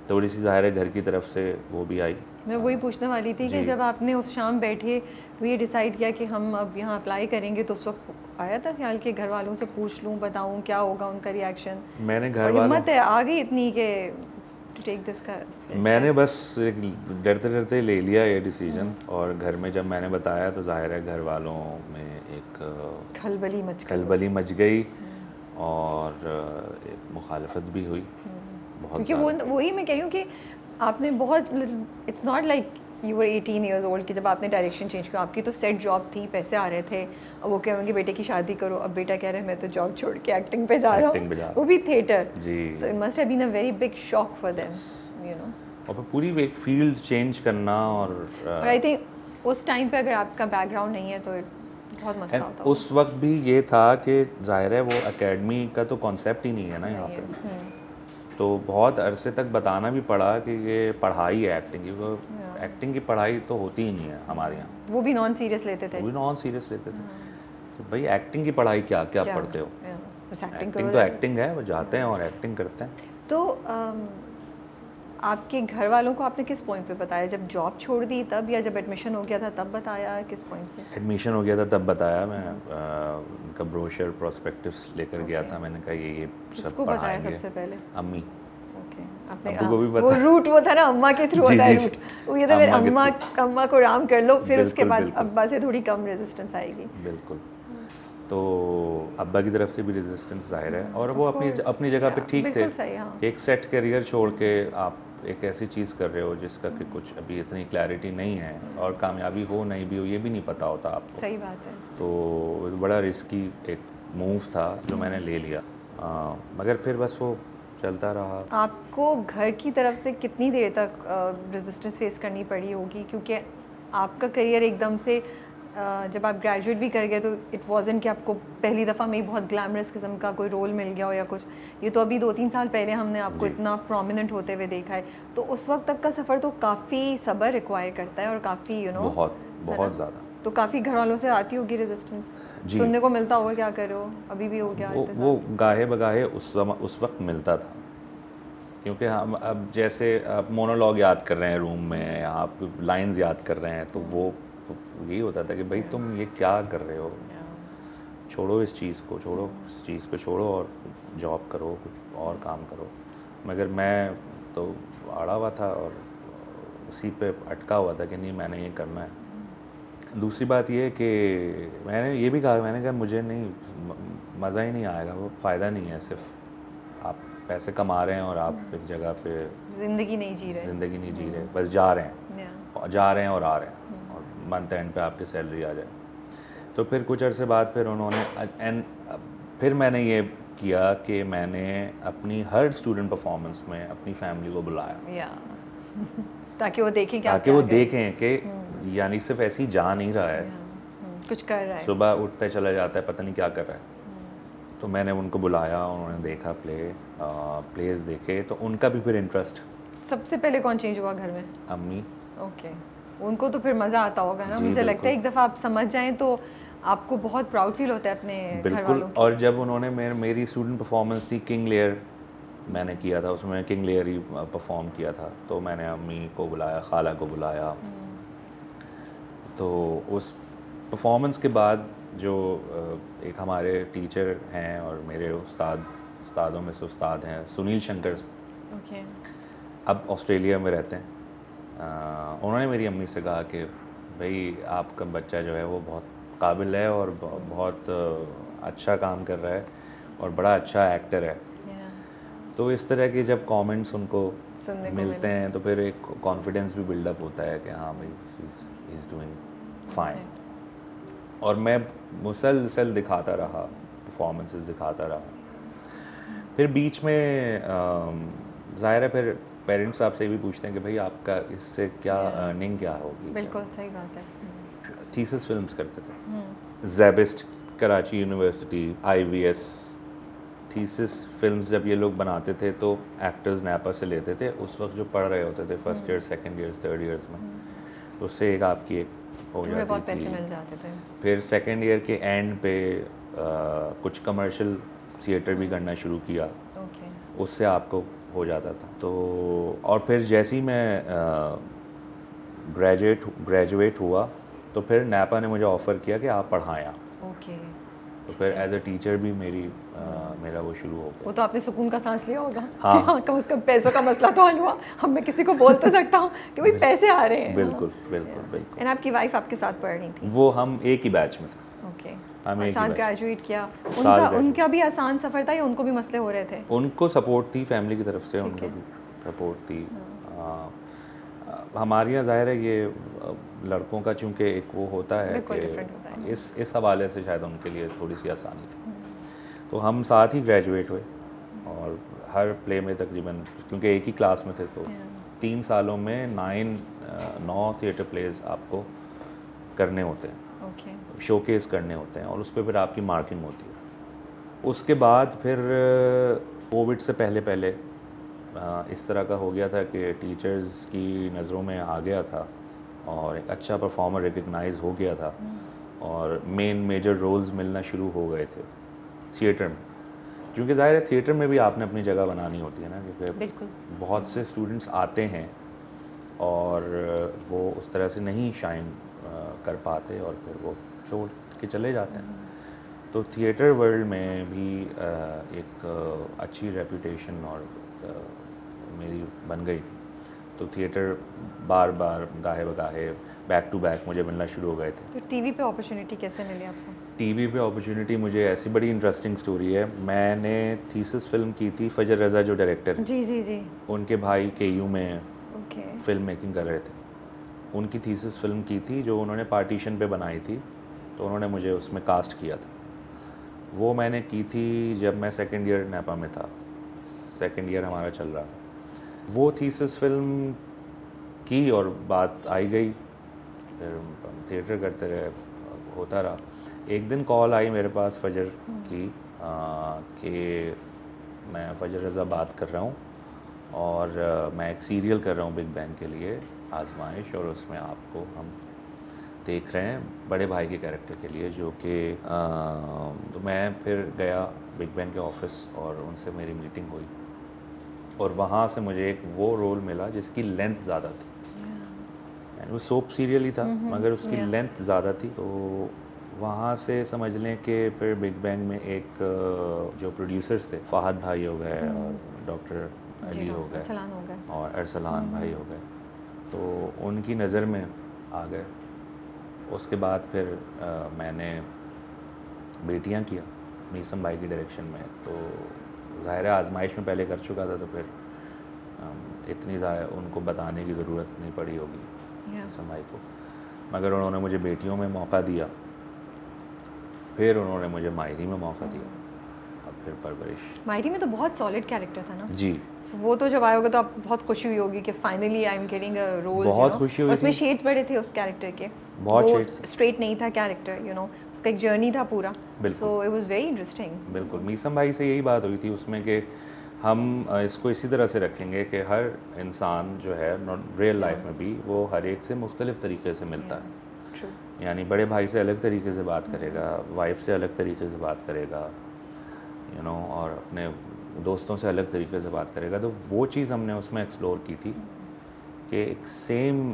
थोड़ी सी ज़ाहिर है घर की तरफ से वो भी आई। मैं वही पूछने वाली थी कि जब आपने उस शाम बैठे तो ये डिसाइड किया कि हम अब यहाँ अप्लाई करेंगे, तो उस वक्त आया था ख्याल कि घर वालों से पूछ लूँ, बताऊँ क्या होगा उनका रिएक्शन? मैंने घर और वालों हिम्मत है आ गई इतनी कि टू टेक दिस का? मैंने बस एक डरते डरते ले लिया ये डिसीजन। और घर में जब मैंने बताया तो ज़ाहिर है घर वालों में एक खलबली मच गई और एक मुखालफत भी हुई बहुत। क्योंकि वही मैं कह रही हूँ कि आपने बहुत, it's not like you were 18 years old कि जब आपने डायरेक्शन चेंज किया। आपकी तो सेट जॉब थी, पैसे आ रहे थे, और वो कह रहे हैं कि बेटे की शादी करो। अब बेटा कह रहे हैं मैं तो जॉब छोड़ के एक्टिंग पे जा रहा हूँ, वो भी थिएटर। जी। तो it must have been a very big shock for them, you know. और फिर पूरी एक फील्ड चेंज करना और आई थिंक उस टाइम पे अगर आपका बैकग्राउंड नहीं है तो बहुत मसला होता। उस वक्त भी ये था कि जाहिर है वो एकेडमी का तो कॉन्सेप्ट ही नहीं है ना यहाँ पे। तो बहुत अरसे तक बताना भी पड़ा कि ये पढ़ाई है एक्टिंग की। वो एक्टिंग की पढ़ाई तो होती ही नहीं है हमारे यहाँ। वो भी नॉन सीरियस लेते थे। वो भी नॉन सीरियस लेते थे कि भाई एक्टिंग की पढ़ाई क्या क्या पढ़ते हो? एक्टिंग तो एक्टिंग है, वो जाते हैं और एक्टिंग करते हैं। तो आपके घर वालों को आपने किस पॉइंट पे बताया? जब जॉब छोड़ दी तब, या जब एडमिशन हो गया था तब बताया? किस पॉइंट से एडमिशन हो गया था तब बताया। मैं उनका ब्रोशर प्रोस्पेक्टिव्स लेकर गया था। मैंने कहा ये सब पढ़ाएंगे। सबसे पहले अम्मी। अपने अब्बू को भी पता। वो रूट वो था ना, अम्मा के थ्रू होता है रूट। वो ये तो फिर अम्मा को राम कर लो, फिर उसके बाद अब्बा से थोड़ी कम रेजिस्टेंस आएगी। बिल्कुल। तो अब्बा की तरफ से भी रेजिस्टेंस जाहिर है, और वो अपनी जगह पे ठीक थे। एक सेट करियर छोड़ के आप एक ऐसी चीज़ कर रहे हो जिसका कि कुछ अभी इतनी क्लैरिटी नहीं है, और कामयाबी हो नहीं भी हो ये भी नहीं पता होता आपको। सही बात है। तो बड़ा रिस्की एक मूव था जो मैंने ले लिया, मगर फिर बस वो चलता रहा। आपको घर की तरफ से कितनी देर तक रेजिस्टेंस फेस करनी पड़ी होगी? क्योंकि आपका करियर एकदम से जब आप ग्रेजुएट भी कर गए तो इट वाज़न्ट कि आपको पहली दफ़ा में ही बहुत ग्लैमरस किस्म का कोई रोल मिल गया हो या कुछ। ये तो अभी 2-3 साल पहले हमने आपको इतना प्रोमिनेंट होते हुए देखा है। तो उस वक्त तक का सफ़र तो काफ़ी सब्र रिक्वायर करता है, और काफ़ी बहुत ज़्यादा। तो काफ़ी घर वालों से आती होगी रेजिस्टेंस, सुनने को मिलता होगा क्या कर रहे हो? अभी भी हो गया? वो गाहे बगाहे उस वक्त मिलता था, क्योंकि हम अब जैसे आप मोनोलॉग याद कर रहे हैं रूम में, या आप लाइंस याद कर रहे हैं, तो वो यही होता था कि भाई तुम ये क्या कर रहे हो, छोड़ो इस चीज़ को छोड़ो और जॉब करो, कुछ और काम करो। मगर मैं तो अड़ा हुआ था और उसी पे अटका हुआ था कि नहीं मैंने ये करना है। दूसरी बात ये कि मैंने ये भी कहा, मैंने कहा मुझे नहीं, मज़ा ही नहीं आएगा, वो फ़ायदा नहीं है। सिर्फ आप पैसे कमा रहे हैं और आप एक जगह पे ज़िंदगी नहीं जी रहे, बस जा रहे हैं और आ रहे हैं, और मंथ एंड पे आपकी सैलरी आ जाए। तो फिर कुछ अरसे बाद फिर उन्होंने फिर मैंने ये किया कि मैंने अपनी हर स्टूडेंट परफॉर्मेंस में अपनी फैमिली को बुलाया, ताकि वो देखें कि यानी सिर्फ ऐसे ही जा नहीं रहा है, कुछ कर रहा है, सुबह उठते चला जाता है, पता नहीं क्या कर रहा है। तो मैंने उनको बुलाया, उन्होंने देखा प्लेस देखे, तो उनका भी फिर इंटरेस्ट। सबसे पहले कौन चेंज हुआ घर में? अम्मी। ओके। उनको तो फिर मज़ा आता होगा ना? मुझे लगता है एक दफ़ा आप समझ जाएं तो आपको बहुत प्राउड फील होता है अपने घर वालों की। और जब उन्होंने मेरी स्टूडेंट परफॉर्मेंस थी किंग लेयर, मैंने किया था उसमें, किंग लेयर ही परफॉर्म किया था, तो मैंने अम्मी को बुलाया, खाला को बुलाया। तो उस परफॉर्मेंस के बाद जो एक हमारे टीचर हैं और मेरे उस्तादों में से उस्ताद हैं सुनील शंकर, अब ऑस्ट्रेलिया में रहते हैं। उन्होंने मेरी अम्मी से कहा कि भाई आपका बच्चा जो है वो बहुत काबिल है और बहुत अच्छा काम कर रहा है और बड़ा अच्छा एक्टर है। तो इस तरह के जब कमेंट्स उनको मिलते हैं तो फिर एक कॉन्फिडेंस भी बिल्डअप होता है कि हाँ भाई ही इज़ डूइंग फाइन। और मैं मुसलसल दिखाता रहा परफॉर्मेंसेस दिखाता रहा। फिर बीच में ज़ाहिर है फिर पेरेंट्स आपसे भी पूछते हैं कि भाई आपका इससे क्या अर्निंग क्या होगी। बिल्कुल सही बात है। थीसिस फिल्म्स करते थे, SZABIST, Karachi university, IVS। Thesis films जब ये लोग बनाते थे तो एक्टर्स नैपा से लेते थे, उस वक्त जो पढ़ रहे होते थे first year, second year, third years में, उससे एक आपकी एक हो थोड़े बहुत जाती पैसे थी। मिल जाते थे। फिर सेकंड ईयर के एंड पे कुछ कमर्शियल थिएटर भी करना शुरू किया, ओके। उससे आपको हो जाता था। तो और फिर जैसे ही मैं ग्रेजुएट हुआ तो फिर नैपा ने मुझे ऑफ़र किया कि आप पढ़ाएं आप। ओके। तो फिर एज अ टीचर भी मेरा वो शुरू हो गया। वो तो आपने सुकून का सांस लिया होगा हाँ। कि हाँ कम से कम पैसों का मसला तो हल हुआ। अब मैं किसी को बोल तो सकता हूँ कि भाई पैसे आ रहे हैं। बिल्कुल बिल्कुल बिल्कुल। एंड आपकी वाइफ आपके साथ पढ़ रही थी? वो हम एक ही बैच में थे। ओके। हम और एक ही साथ बैच। ग्रेजुएट किया। साथ उनका graduate। उनका भी आसान सफ़र था या उनको भी मसले हो रहे थे? उनको सपोर्ट थी फैमिली की तरफ से, ठीक उनको है। भी सपोर्ट थी। हमारे यहाँ ज़ाहिर है ये लड़कों का चूँकि एक वो होता है बिल्कुल different होता कि है। इस हवाले से शायद उनके लिए थोड़ी सी आसानी थी। तो हम साथ ही ग्रेजुएट हुए और हर प्ले में तकरीबन, क्योंकि एक ही क्लास में थे, तो 3 सालों में 9 थिएटर प्लेज आपको करने होते हैं, ओके। शोकेस करने होते हैं, और उस पर फिर आपकी मार्किंग होती है। उसके बाद फिर कोविड से पहले इस तरह का हो गया था कि टीचर्स की नज़रों में आ गया था और एक अच्छा परफॉर्मर रिकग्नाइज हो गया था और मेजर रोल्स मिलना शुरू हो गए थे थिएटर में। क्योंकि ज़ाहिर है थिएटर में भी आपने अपनी जगह बनानी होती है ना, क्योंकि बिल्कुल। बहुत से स्टूडेंट्स आते हैं और वो उस तरह से नहीं शाइन कर पाते और फिर वो छोड़ के चले जाते हैं। तो थिएटर वर्ल्ड में भी एक अच्छी रेपुटेशन और मेरी बन गई थी। तो थिएटर बार बार गाहे बगाहे बैक टू बैक मुझे मिलना शुरू हो गए थे। तो टीवी पे अपॉर्चुनिटी कैसे मिली आपको? टीवी पे अपॉर्चुनिटी मुझे ऐसी बड़ी इंटरेस्टिंग स्टोरी है। मैंने थीसिस फिल्म की थी, फजर रज़ा जो डायरेक्टर हैं, जी जी जी। उनके भाई KU में ओके। फिल्म मेकिंग कर रहे थे। उनकी थीसिस फिल्म की थी जो उन्होंने पार्टीशन पे बनाई थी, तो उन्होंने मुझे उसमें कास्ट किया था। वो मैंने की थी जब मैं सेकंड ईयर नैपा में था, सेकंड ईयर हमारा चल रहा था। वो थीसिस फिल्म की और बात आई गई, फिर थिएटर करते रहे, होता रहा। एक दिन कॉल आई मेरे पास फजर की कि मैं फजर रज़ा बात कर रहा हूँ और मैं एक सीरियल कर रहा हूँ बिग बैंग के लिए, आजमाइश, और उसमें आपको हम देख रहे हैं बड़े भाई के कैरेक्टर के लिए, जो कि तो मैं फिर गया बिग बैंग के ऑफिस और उनसे मेरी मीटिंग हुई और वहाँ से मुझे एक वो रोल मिला जिसकी लेंथ ज़्यादा थी। वो सोप सीरियल ही था मगर उसकी लेंथ ज़्यादा थी। तो वहाँ से समझ लें कि फिर बिग बैंग में एक जो प्रोड्यूसर्स थे, फ़ाहद भाई हो गए और डॉक्टर अली हो गए और अरसलान भाई हो गए, तो उनकी नज़र में आ गए। उसके बाद फिर मैंने बेटियां किया मीसम भाई की डायरेक्शन में। तो ज़ाहिर है आजमाइश में पहले कर चुका था, तो फिर इतनी ज़्यादा उनको बताने की ज़रूरत नहीं पड़ी होगी मीसम भाई को, मगर उन्होंने मुझे बेटियों में मौका दिया, फिर उन्होंने मुझे मायरी में मौका दिया, अब फिर परवरिश। मायरी में तो बहुत सॉलिड कैरेक्टर था ना जी। So, वो तो जब आया होगा तो आपको बहुत खुशी हुई होगी कि finally I am getting a role. बहुत खुशी हुई उसमें थी। शेड्स बड़े थे उस कैरेक्टर के, बहुत वो shades। स्ट्रेट नहीं था कैरेक्टर, उसका एक जर्नी था पूरा। बिल्कुल। So it was very interesting. बिल्कुल, मीसम भाई से यही बात हुई थी उसमें कि हम इसको इसी तरह से रखेंगे कि हर इंसान जो है रियल लाइफ में भी वो हर एक से मुख्तलिफ तरीके से मिलता है। ट्रू। यानी बड़े भाई से अलग तरीके से बात करेगा, वाइफ से अलग तरीके से बात करेगा, और अपने दोस्तों से अलग तरीके से बात करेगा। तो वो चीज़ हमने उसमें एक्सप्लोर की थी कि एक सेम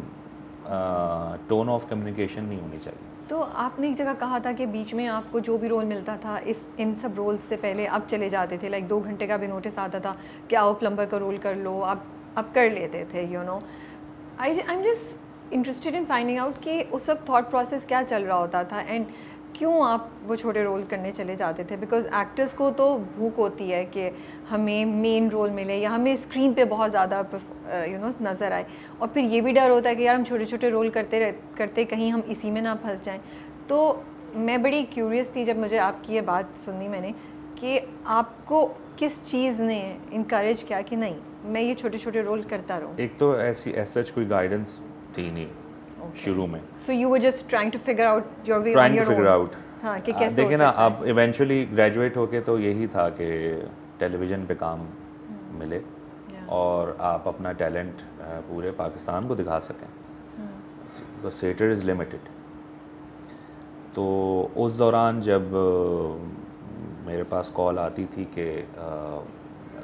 टोन ऑफ कम्युनिकेशन नहीं होनी चाहिए। तो आपने एक जगह कहा था कि बीच में आपको जो भी रोल मिलता था इन सब रोल्स से पहले आप चले जाते थे, लाइक 2 घंटे का भी नोटिस आता था कि आओ प्लम्बर का रोल कर लो, आप कर लेते थे। I am just interested in finding out कि उस वक्त थॉट प्रोसेस क्या चल रहा होता था एंड क्यों आप वो छोटे रोल करने चले जाते थे। बिकॉज एक्टर्स को तो भूख होती है कि हमें मेन रोल मिले या हमें स्क्रीन पे बहुत ज़्यादा नज़र आए, और फिर ये भी डर होता है कि यार हम छोटे छोटे रोल करते कहीं हम इसी में ना फंस जाएं। तो मैं बड़ी क्यूरियस थी जब मुझे आपकी ये बात सुनी मैंने कि आपको किस चीज़ ने इनकरेज किया कि नहीं मैं ये छोटे छोटे रोल करता रहूँ. एक तो ऐसी सच कोई गाइडेंस थी नहीं शुरू में. So you were just trying to figure out your way on trying to your figure own. Out. हाँ कि कैसे देखिए हो ना, सकता है. अब इवेंचुअली ग्रेजुएट होके तो यही था कि टेलीविज़न पे काम मिले और आप अपना टैलेंट पूरे पाकिस्तान को दिखा सकें. Because theatre is limited. तो उस दौरान जब मेरे पास कॉल आती थी कि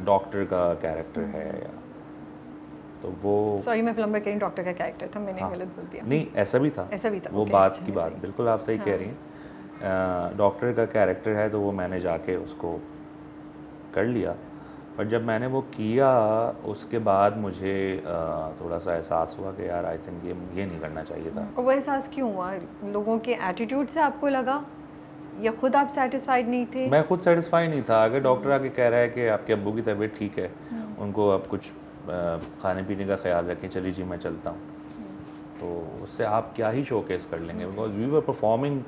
डॉक्टर का कैरेक्टर है या, तो वो सॉरी मैं प्लम्बर कह रही हूँ, डॉक्टर का कैरेक्टर था, मैंने हाँ, गलत बोल दिया. नहीं ऐसा भी था. ऐसा भी था. वो okay, बात अच्छा, की बात सही. बिल्कुल आप सही कह रही हैं. डॉक्टर का कैरेक्टर है तो वो मैंने जाके उसको कर लिया. पर जब मैंने वो किया उसके बाद मुझे थोड़ा सा एहसास हुआ कि यार आई थिंक ये नहीं करना चाहिए था. और वो एहसास क्यों हुआ? लोगों के एटीट्यूड से आपको लगा या खुद आप सेटिस्फाइड नहीं थे? मैं खुद सेटिस्फाई नहीं था. अगर डॉक्टर आके कह रहा है कि आपके अब्बू की तबीयत ठीक है, उनको अब कुछ खाने पीने का ख्याल रखें, चलिए जी मैं चलता हूँ, तो उससे आप क्या ही शोकेस कर लेंगे. Because we were performing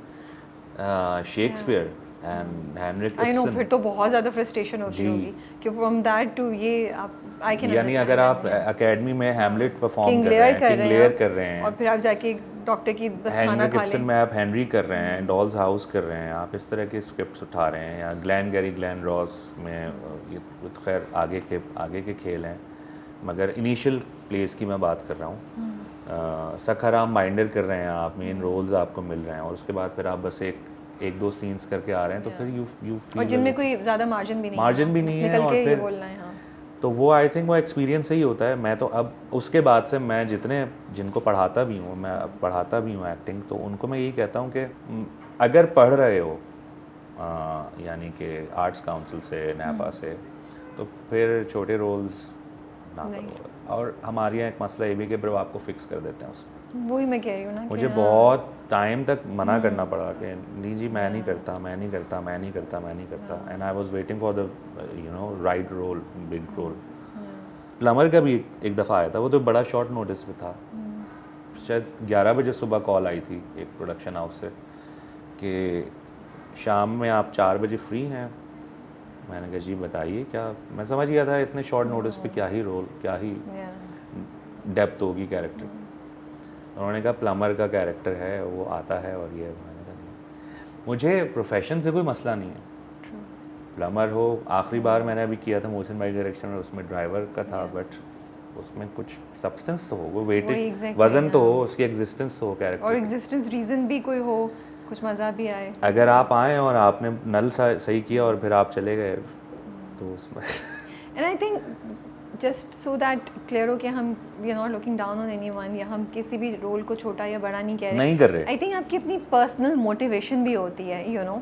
Shakespeare and Henrik I know, Ibsen. फिर तो बहुत ज़्यादा फ्रस्ट्रेशन होती जी. होगी कि फ्रॉम दैट टू ये आप आई कैन यानी अगर आप एकेडमी में हैमलेट परफॉर्म किंग कर रहे लेयर हैं, कर किंग रहे लेयर हैं कर रहे हैं, और फिर आप जाके डॉक्टर की बस खाना हेनरिक खा इब्सन लें. में आप हेनरी कर रहे हैं, डॉल्स हाउस कर रहे हैं, आप इस तरह के स्क्रिप्ट्स उठा रहे हैं, या ग्लैन गैरी ग्लैन रॉस में ये तो खैर आगे के खेल हैं, मगर इनिशियल प्लेस की मैं बात कर रहा हूँ. सखाराम माइंडर कर रहे हैं आप, मेन रोल्स आपको मिल रहे हैं, और उसके बाद फिर आप बस एक दो सीन्स करके आ रहे हैं, तो फिर यू और जिनमें कोई ज़्यादा मार्जिन भी नहीं मार्जिन भी बस नहीं है, निकल और के ये फिर बोलना है. हाँ. तो वो आई थिंक वो एक्सपीरियंस ही होता है. मैं तो अब उसके बाद से मैं जिनको पढ़ाता भी हूँ, मैं अब पढ़ाता भी हूँ एक्टिंग, तो उनको मैं यही कहता हूँ कि अगर पढ़ रहे हो यानी कि आर्ट्स काउंसिल से, नैपा से, तो फिर छोटे रोल्स ना करो. और हमारे यहाँ एक मसला ये भी कि ब्रो आपको फिक्स कर देते हैं उसमें. वही मैं कह रही हूँ ना मुझे बहुत टाइम तक मना करना पड़ा कि नहीं जी मैं नहीं करता. And I was waiting for the right role, big role. Plumber का भी एक दफ़ा आया था, वो तो बड़ा शॉर्ट नोटिस पे था. शायद 11 बजे सुबह कॉल आई थी एक प्रोडक्शन हाउस से कि शाम में आप 4 बजे फ्री हैं. मैंने कहा जी बताइए क्या. मैं समझ गया था इतने शॉर्ट नोटिस पे क्या ही रोल, क्या ही डेप्थ होगी कैरेक्टर. उन्होंने कहा प्लम्बर का कैरेक्टर है, वो आता है और ये. मैंने कहा मुझे प्रोफेशन से कोई मसला नहीं है. प्लम्बर हो, आखिरी बार मैंने अभी किया था मोहसिन भाई डायरेक्शन में, उसमें ड्राइवर का था, बट उसमें कुछ सब्सटेंस तो हो, वो वेटेज वजन तो हो, उसकी एग्जिस्टेंस तो हो कैरेक्टर, और एग्जिस्टेंस रीज़न भी कोई हो, कुछ मज़ा भी आए. अगर आप आए और आपने नल सही किया और फिर आप चले गए तो उसमें and I think just so that clear हो कि हम we are not looking down on anyone, या हम किसी भी रोल को छोटा या बड़ा नहीं कह रहे, नहीं कर रहे. आई थिंक आपकी अपनी पर्सनल मोटिवेशन भी होती है, यू नो.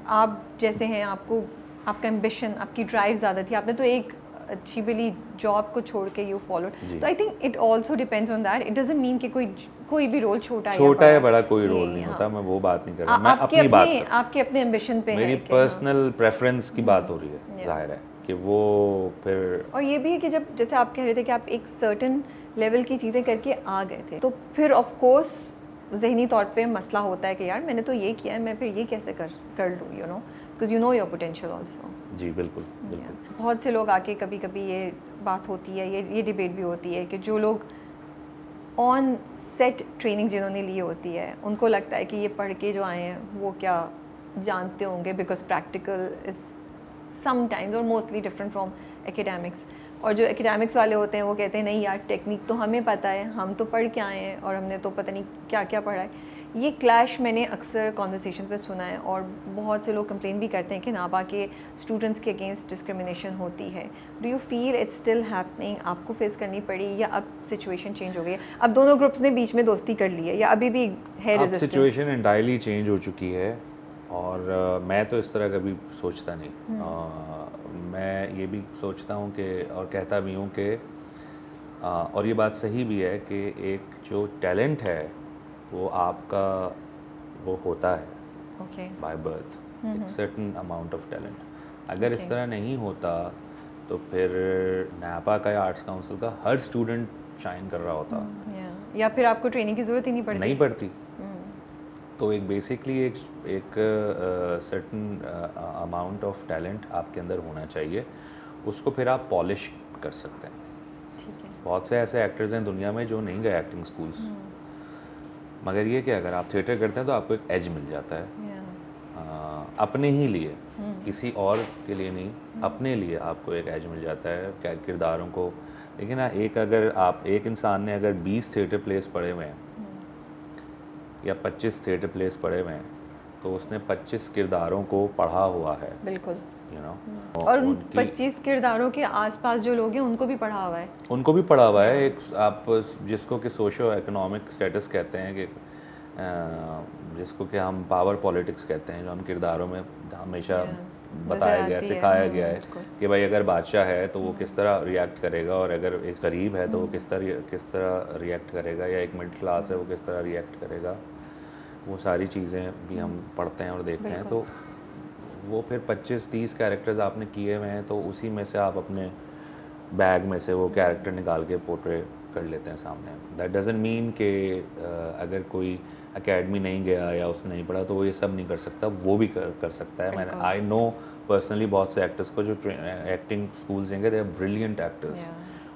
आप जैसे हैं, आपको आपका एम्बिशन, आपकी ड्राइव ज़्यादा थी, आपने तो एक अच्छी भली जॉब को छोड़ के यू फॉलोड. तो I think it also depends on that. It doesn't mean कि कोई भी रोल छोटा या बड़ा कोई रोल नहीं होता. मैं वो बात नहीं कर रहा, मैं अपनी बात कर रहा हूं. आपके अपने एम्बिशन पे मेरी पर्सनल प्रेफरेंस की बात हो रही है. जाहिर है कि वो फिर, और ये भी है कि जब जैसे आप कह रहे थे कि आप एक सर्टेन लेवल की चीज़ें करके आ गए थे, तो फिर ऑफ कोर्स ज़हनी तौर पे मसला होता है कि यार मैंने तो ये किया है, मैं फिर ये कैसे कर लूँ, you know, because you know your potential also. जी बिल्कुल बिल्कुल. बहुत से लोग आके कभी कभी ये बात होती है, ये डिबेट भी होती है कि जो लोग ऑन सेट ट्रेनिंग जिन्होंने ली होती है, उनको लगता है कि ये पढ़ के जो आए हैं वो क्या जानते होंगे, बिकॉज प्रैक्टिकल इज़ समटाइम्स और मोस्टली डिफरेंट फ्रॉम एकेडमिक्स. और जो एकेडमिक्स वाले होते हैं वो कहते हैं नहीं यार टेक्निक तो हमें पता है, हम तो पढ़ के आए हैं और हमने तो पता नहीं क्या क्या पढ़ा है. ये क्लैश मैंने अक्सर कॉन्वर्सेशन पे सुना है, और बहुत से लोग कंप्लेन भी करते हैं कि नाबा के स्टूडेंट्स के अगेंस्ट डिस्क्रिमिनेशन होती है. Do you feel it's still happening? आपको फेस करनी पड़ी या अब सिचुएशन चेंज हो गई है? अब दोनों ग्रुप्स ने बीच में दोस्ती कर ली है या अभी भी है रेजिस्टेंस? सिचुएशन एंटायरली चेंज हो चुकी है, और मैं तो इस तरह कभी सोचता नहीं. मैं ये भी सोचता हूँ कि, और कहता भी हूँ कि, और ये बात सही भी है कि एक जो टैलेंट है वो आपका वो होता है बाय बर्थ, एक सर्टेन अमाउंट ऑफ टैलेंट. अगर इस तरह नहीं होता तो फिर नैपा का या आर्ट्स काउंसिल का हर स्टूडेंट शाइन कर रहा होता. या फिर आपको ट्रेनिंग की ज़रूरत ही नहीं पड़ती. तो एक बेसिकली एक सर्टन अमाउंट ऑफ टैलेंट आपके अंदर होना चाहिए, उसको फिर आप पॉलिश कर सकते हैं। ठीक है। बहुत से ऐसे एक्टर्स हैं दुनिया में जो नहीं गए एक्टिंग स्कूल्स, मगर ये कि अगर आप थिएटर करते हैं तो आपको एक एज मिल जाता है अपने ही लिए, किसी और के लिए नहीं, अपने लिए आपको एक एज मिल जाता है किरदारों को। लेकिन ना एक इंसान ने अगर 20 थिएटर प्लेस पढ़े हुए हैं या 25 थिएटर प्लेस पढ़े हुए हैं, तो उसने 25 किरदारों को पढ़ा हुआ है, बिल्कुल, यू नो। और उन 25 किरदारों के आसपास जो लोग हैं उनको भी पढ़ा हुआ है। उनको भी पढ़ा हुआ है। एक आप जिसको कि सोशो इकोनॉमिक स्टेटस कहते हैं, कि जिसको कि हम पावर पॉलिटिक्स कहते हैं, जो हम किरदारों में हमेशा बताया गया, सिखाया गया है कि भाई अगर बादशाह है तो वो किस तरह रिएक्ट करेगा, और अगर एक गरीब है तो वो किस तरह रिएक्ट करेगा, या एक मिडिल क्लास है वो किस तरह रिएक्ट करेगा। वो सारी चीज़ें भी हम पढ़ते हैं और देखते हैं। तो वो फिर 25-30 कैरेक्टर्स आपने किए हुए हैं, तो उसी में से आप अपने बैग में से वो कैरेक्टर निकाल के पोर्ट्रे कर लेते हैं सामने। दैट डजंट मीन कि अगर कोई एकेडमी नहीं गया या उसने नहीं पढ़ा तो वो ये सब नहीं कर सकता, वो भी कर सकता है। मैंने आई नो पर्सनली बहुत से एक्टर्स को जो एक्टिंग स्कूल्स देंगे, दे आर ब्रिलियंट एक्टर्स,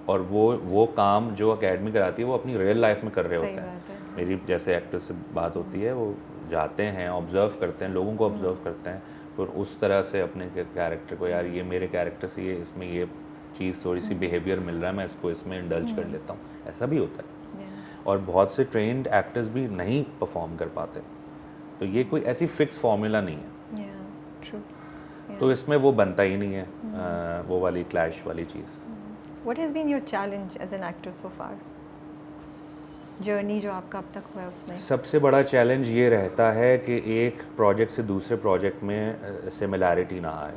और वो काम जो एकेडमी कराती है वो अपनी रियल लाइफ में कर रहे होते हैं। मेरी जैसे एक्टर से बात होती है, वो जाते हैं, ऑब्जर्व करते हैं, लोगों को ऑब्जर्व करते हैं, और उस तरह से अपने कैरेक्टर को, यार ये मेरे कैरेक्टर से ये इसमें ये चीज़ थोड़ी सी बिहेवियर मिल रहा है, मैं इसको इसमें इंडल्ज कर लेता हूँ, ऐसा भी होता है। और बहुत से ट्रेंड एक्टर्स भी नहीं परफॉर्म कर पाते, तो ये कोई ऐसी फिक्स फार्मूला नहीं है। तो इसमें वो बनता ही नहीं है वो वाली क्लैश वाली चीज़। What has been your challenge as an actor so far? Journey जो आपका अब तक हुआ है उसमें सबसे बड़ा चैलेंज ये रहता है कि एक प्रोजेक्ट से दूसरे प्रोजेक्ट में सिमिलैरिटी ना आए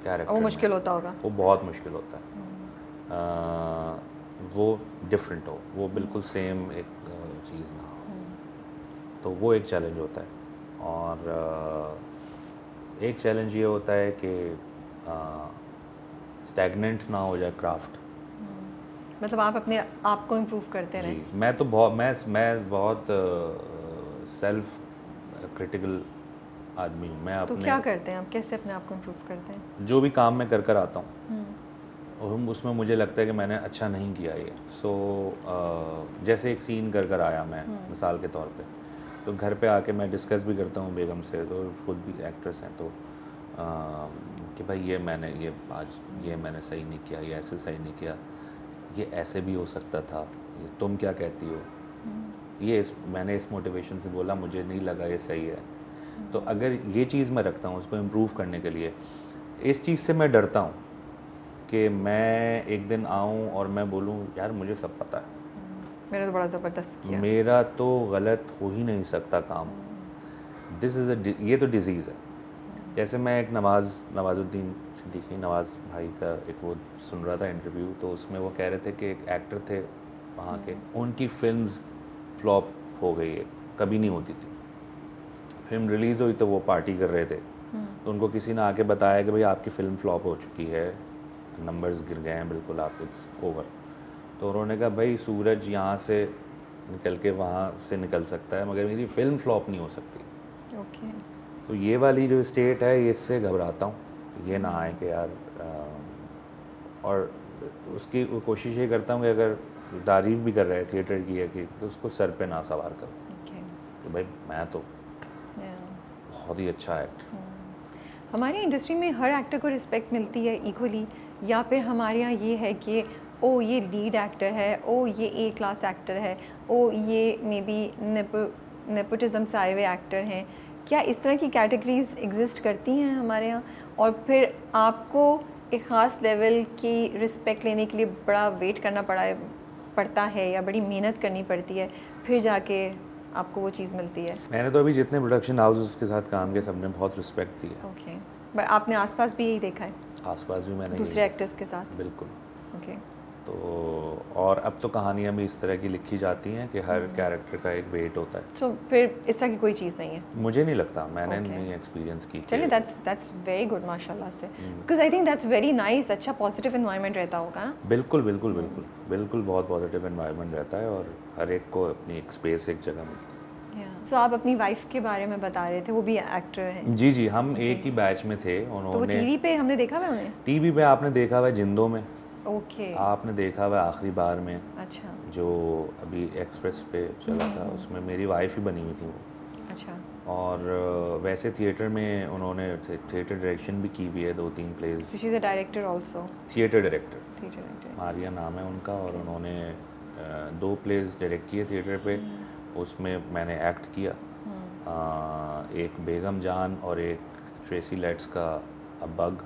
कैरेक्टर। वो मुश्किल होता होगा। वो बहुत मुश्किल होता है। वो डिफरेंट हो, वो बिल्कुल सेम एक चीज़ ना हो, तो वो एक चैलेंज होता है। और एक चैलेंज ये होता है कि स्टैग्नेंट ना हो जाए क्राफ्ट। मतलब आप अपने आप को इम्प्रूव करते रहें। जी, मैं तो बहुत सेल्फ क्रिटिकल आदमी हूँ। मैं तो अपने क्या करते हैं आप, कैसे अपने आप को इम्प्रूव करते हैं? जो भी काम मैं कर आता हूँ और उसमें मुझे लगता है कि मैंने अच्छा नहीं किया ये, जैसे एक सीन कर आया मैं मिसाल के तौर पे, तो घर पे आके मैं डिस्कस भी करता हूँ बेगम से, तो खुद भी एक्ट्रेस हैं, तो कि भाई ये मैंने सही नहीं किया, ये ऐसे सही नहीं किया, ये ऐसे भी हो सकता था, ये तुम क्या कहती हो। मैंने इस मोटिवेशन से बोला, मुझे नहीं लगा ये सही है। तो अगर ये चीज़ मैं रखता हूँ उसको इम्प्रूव करने के लिए, इस चीज़ से मैं डरता हूँ कि मैं एक दिन आऊँ और मैं बोलूँ यार मुझे सब पता है, मेरा तो बड़ा ज़बरदस्त किया, मेरा तो गलत हो ही नहीं सकता काम, ये तो डिज़ीज़ है। जैसे मैं एक नवाजुद्दीन सिद्दीकी नवाज़ भाई का एक वो सुन रहा था इंटरव्यू, तो उसमें वो कह रहे थे कि एक एक्टर थे वहाँ के, उनकी फिल्म्स फ्लॉप हो गई है, कभी नहीं होती थी। फिल्म रिलीज़ हुई तो वो पार्टी कर रहे थे, तो उनको किसी ने आके बताया कि भाई आपकी फ़िल्म फ्लॉप हो चुकी है, नंबर्स गिर गए हैं बिल्कुल, आप इट्स ओवर। तो उन्होंने कहा भाई सूरज यहाँ से निकल के वहाँ से निकल सकता है, मगर मेरी फ़िल्म फ्लॉप नहीं हो सकती। ओके। तो ये वाली जो स्टेट है, इससे घबराता हूँ, ये ना आए कि यार और उसकी कोशिश ये करता हूँ कि अगर तारीफ़ भी कर रहे हैं थिएटर की है कि तो उसको सर पे ना सवार करो कि भाई मैं तो बहुत ही अच्छा एक्टर। हमारी इंडस्ट्री में हर एक्टर को रिस्पेक्ट मिलती है इक्वली, या फिर हमारे यहाँ ये है कि ओ ये लीड एक्टर है, ओ ये ए क्लास एक्टर है, ओ ये मे बी नेपोटिज्म से आए हुए एक्टर हैं। क्या इस तरह की कैटेगरीज एग्जिस्ट करती हैं हमारे यहाँ? और फिर आपको एक ख़ास लेवल की रिस्पेक्ट लेने के लिए बड़ा वेट करना पड़ता है या बड़ी मेहनत करनी पड़ती है, फिर जाके आपको वो चीज़ मिलती है? मैंने तो अभी जितने प्रोडक्शन हाउसेस के साथ काम किया सबने बहुत रिस्पेक्ट दी है। ओके, बट आपने आसपास भी यही देखा है? आसपास भी मैंने दूसरे एक्टर्स के साथ? बिल्कुल। ओके। तो और अब तो कहानियाँ भी इस तरह की लिखी जाती हैं कि हर कैरेक्टर का एक वेट होता है। तो फिर इस तरह की कोई चीज़ नहीं है? मुझे नहीं लगता, मैंने नहीं एक्सपीरियंस की। चलिए दैट्स वेरी गुड माशाल्लाह से, because I think that's very nice. अच्छा पॉजिटिव एनवायरनमेंट रहता होगा ना? बिल्कुल बहुत पॉजिटिव एनवायरनमेंट रहता है और हर एक को अपनी एक स्पेस, एक जगह मिलती है। सो आप अपनी वाइफ के बारे में बता रहे थे, वो भी एक्टर हैं। जी जी, हम एक ही बैच में थे। तो वो उन्होंने टीवी पे हमने देखा हुआ है उन्हें? टीवी पे आपने देखा हुआ है जिंदों में, ओके। आपने देखा हुआ है आखिरी बार में अच्छा जो अभी एक्सप्रेस पे चला था, उसमें मेरी वाइफ ही बनी हुई थी वो। अच्छा। और वैसे थिएटर में उन्होंने थिएटर डायरेक्शन भी की हुई है, 2-3 plays. So she is a director also. Theatre director theatre director. Maria नाम है उनका, और उन्होंने 2 प्लेज डायरेक्ट किए थिएटर पे। उसमें मैंने एक्ट किया, एक बेगम जान और एक ट्रेसी लेट्स का अ बग,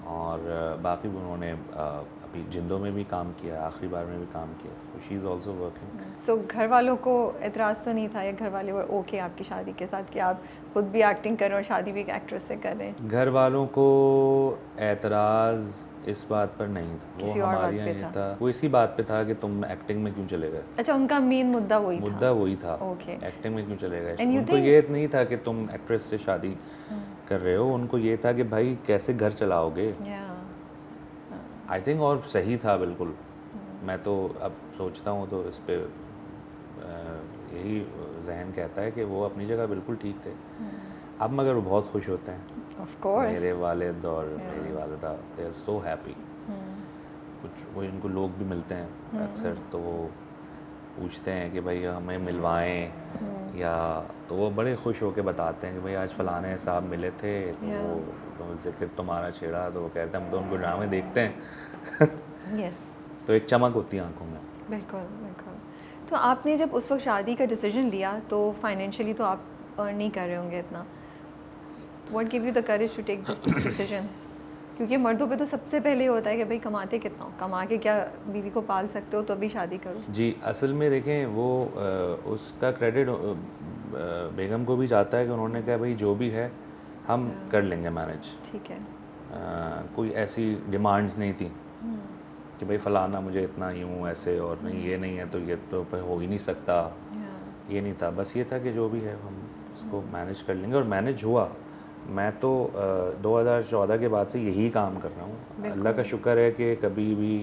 और बाकी भी उन्होंने अभी जिंदों में भी काम किया, आखिरी बार में भी काम किया। So she is also working. So घर वालों को एतराज़ तो नहीं था, या घर वाले वर ओके आपकी शादी के साथ कि आप खुद भी एक्टिंग कर रहे हो और शादी भी एक एक्ट्रेस से कर रहे हैं? घर वालों को एतराज़ इस बात पर नहीं था, वो किसी और हमारे बात यहाँ पे ये था। था, वो इसी बात पे था कि तुम एक्टिंग में क्यों चले गए। अच्छा, उनका मेन मुद्दा वही था। मुद्दा वही था, ओके। एक्टिंग में क्यों चले गए। And you उनको think- ये नहीं था कि तुम एक्ट्रेस से शादी कर रहे हो, उनको ये था कि भाई कैसे घर चलाओगे। या आई थिंक, और सही था बिल्कुल। मैं तो अब सोचता हूँ तो इस पे यही जहन कहता है कि वो अपनी जगह बिल्कुल ठीक थे। अब मगर वो बहुत खुश होते हैं, ऑफ कोर्स। मेरे वालिद और मेरी वालिदा, दे आर सो हैप्पी। कुछ वो इनको लोग भी मिलते हैं अक्सर, तो वो पूछते हैं कि भाई हमें मिलवाएं, या तो वो बड़े खुश होकर बताते हैं कि भाई आज फलाने साहब मिले थे, तो वो तो जिक्र तुम्हारा छेड़ा, तो वो कहते हैं हम तो उनको ड्रामे देखते हैं। यस, तो एक चमक होती है आंखों में। बिल्कुल बिल्कुल। तो आपने जब उस वक्त शादी का डिसीजन लिया तो फाइनेंशियली तो आप अर्न नहीं कर रहे होंगे इतना। What give you the courage to take this decision? क्योंकि मर्दों पे तो सबसे पहले होता है कि भाई कमाते कितना हो, कमा के क्या बीवी को पाल सकते हो, तो अभी शादी करो। जी, असल में देखें वो उसका क्रेडिट बेगम को भी जाता है कि उन्होंने कहा भाई जो भी है हम कर लेंगे मैनेज। ठीक है। कोई ऐसी डिमांड्स नहीं थी कि भाई फ़लाना मुझे इतना यूँ ऐसे, और नहीं ये नहीं है तो ये तो फिर हो ही नहीं सकता, ये नहीं था। बस ये था कि जो भी है हम उसको मैनेज कर लेंगे, और मैनेज हुआ। मैं तो 2014 के बाद से यही काम कर रहा हूँ। अल्लाह का शुक्र है कि कभी भी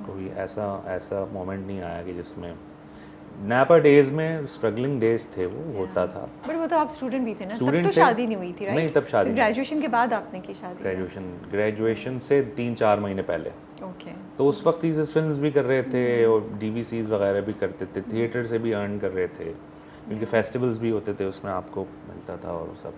कोई ऐसा मोमेंट नहीं आया कि जिसमें नैपर डेज में स्ट्रगलिंग डेज थे, वो होता था। बट वो तो आप स्टूडेंट भी थे ना, तब Student तो थे। शादी नहीं हुई थी, राइट? नहीं, तब शादी नहीं। ग्रेजुएशन के बाद आपने की शादी? ग्रेजुएशन से 3-4 महीने पहले। ओके। तो उस वक्त थीसिस फिल्म्स भी कर रहे थे और डीवीसीज वगैरह भी करते थे, थिएटर से भी अर्न कर रहे थे, क्योंकि फेस्टिवल्स भी होते थे उसमें आपको मिलता था और सब,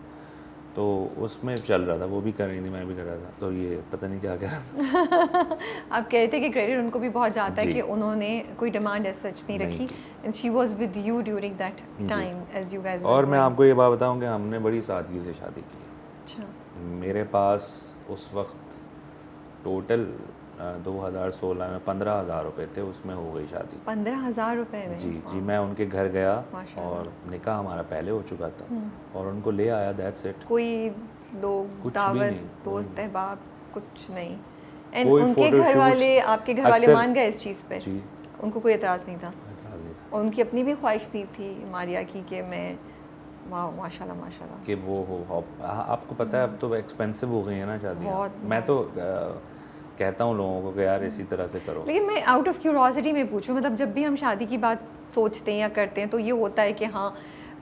तो उसमें चल रहा था। वो भी कर रही थी, मैं भी कर रहा था, तो ये पता नहीं क्या कह रहा था। आप कह रहे थे कि क्रेडिट उनको भी बहुत जाता है जी। कि उन्होंने कोई डिमांड एज सच नहीं रखी, and she was with you during that जी। Time as you guys. और मैं आपको ये बात बताऊं कि हमने बड़ी सादगी से शादी की। अच्छा। मेरे पास उस वक्त टोटल 2016 में 15,000 रुपये थे, उसमें हो गई शादी। 15,000 रुपए में? जी जी, मैं उनके घर गया माशाल्लाह। और निकाह हमारा पहले हो चुका था और उनको ले आया, दैट्स इट। कोई लोग कुछ भी दावत, नहीं, दोस्त अहबाब, कुछ नहीं। एंड कोई उनके photo घर वाले, shoots आपके घर वाले अक्सर- मान गए इस चीज़ पे? जी, उनको कोई एतराज़ नहीं था? एतराज़ नहीं था और उनकी अपनी भी ख्वाहिश नहीं थी मारिया की कि मैं, वाह माशाल्लाह माशाल्लाह। कि वो हो। आपको पता है अब तो एक्सपेंसिव हो गई है ना शादियाँ। बहुत, मैं तो कहता हूँ लोगों को कि यार इसी तरह से करो। लेकिन मैं आउट ऑफ क्यूरोसिटी में पूछूं, मतलब जब भी हम शादी की बात सोचते हैं या करते हैं तो ये होता है कि हाँ,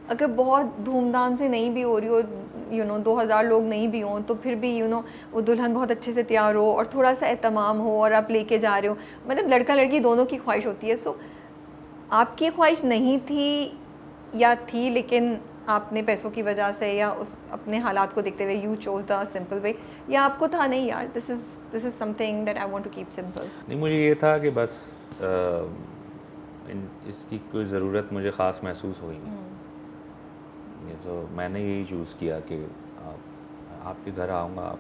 अगर बहुत धूमधाम से नहीं भी हो रही हो, 2000 लोग नहीं भी हों, तो फिर भी वो दुल्हन बहुत अच्छे से तैयार हो और थोड़ा सा एहतमाम हो और आप लेके जा रहे हो, मतलब लड़का लड़की दोनों की ख्वाहिश होती है। सो आपकी ख्वाहिश नहीं थी या थी, लेकिन आपने पैसों की वजह से या उस अपने हालात को देखते हुए you chose the simple way, या आपको था नहीं यार this is something that I want to keep simple? नहीं, मुझे ये था कि बस इसकी कोई ज़रूरत मुझे ख़ास महसूस हुई नहीं। तो मैंने यही चूज़ किया कि आपके घर आऊँगा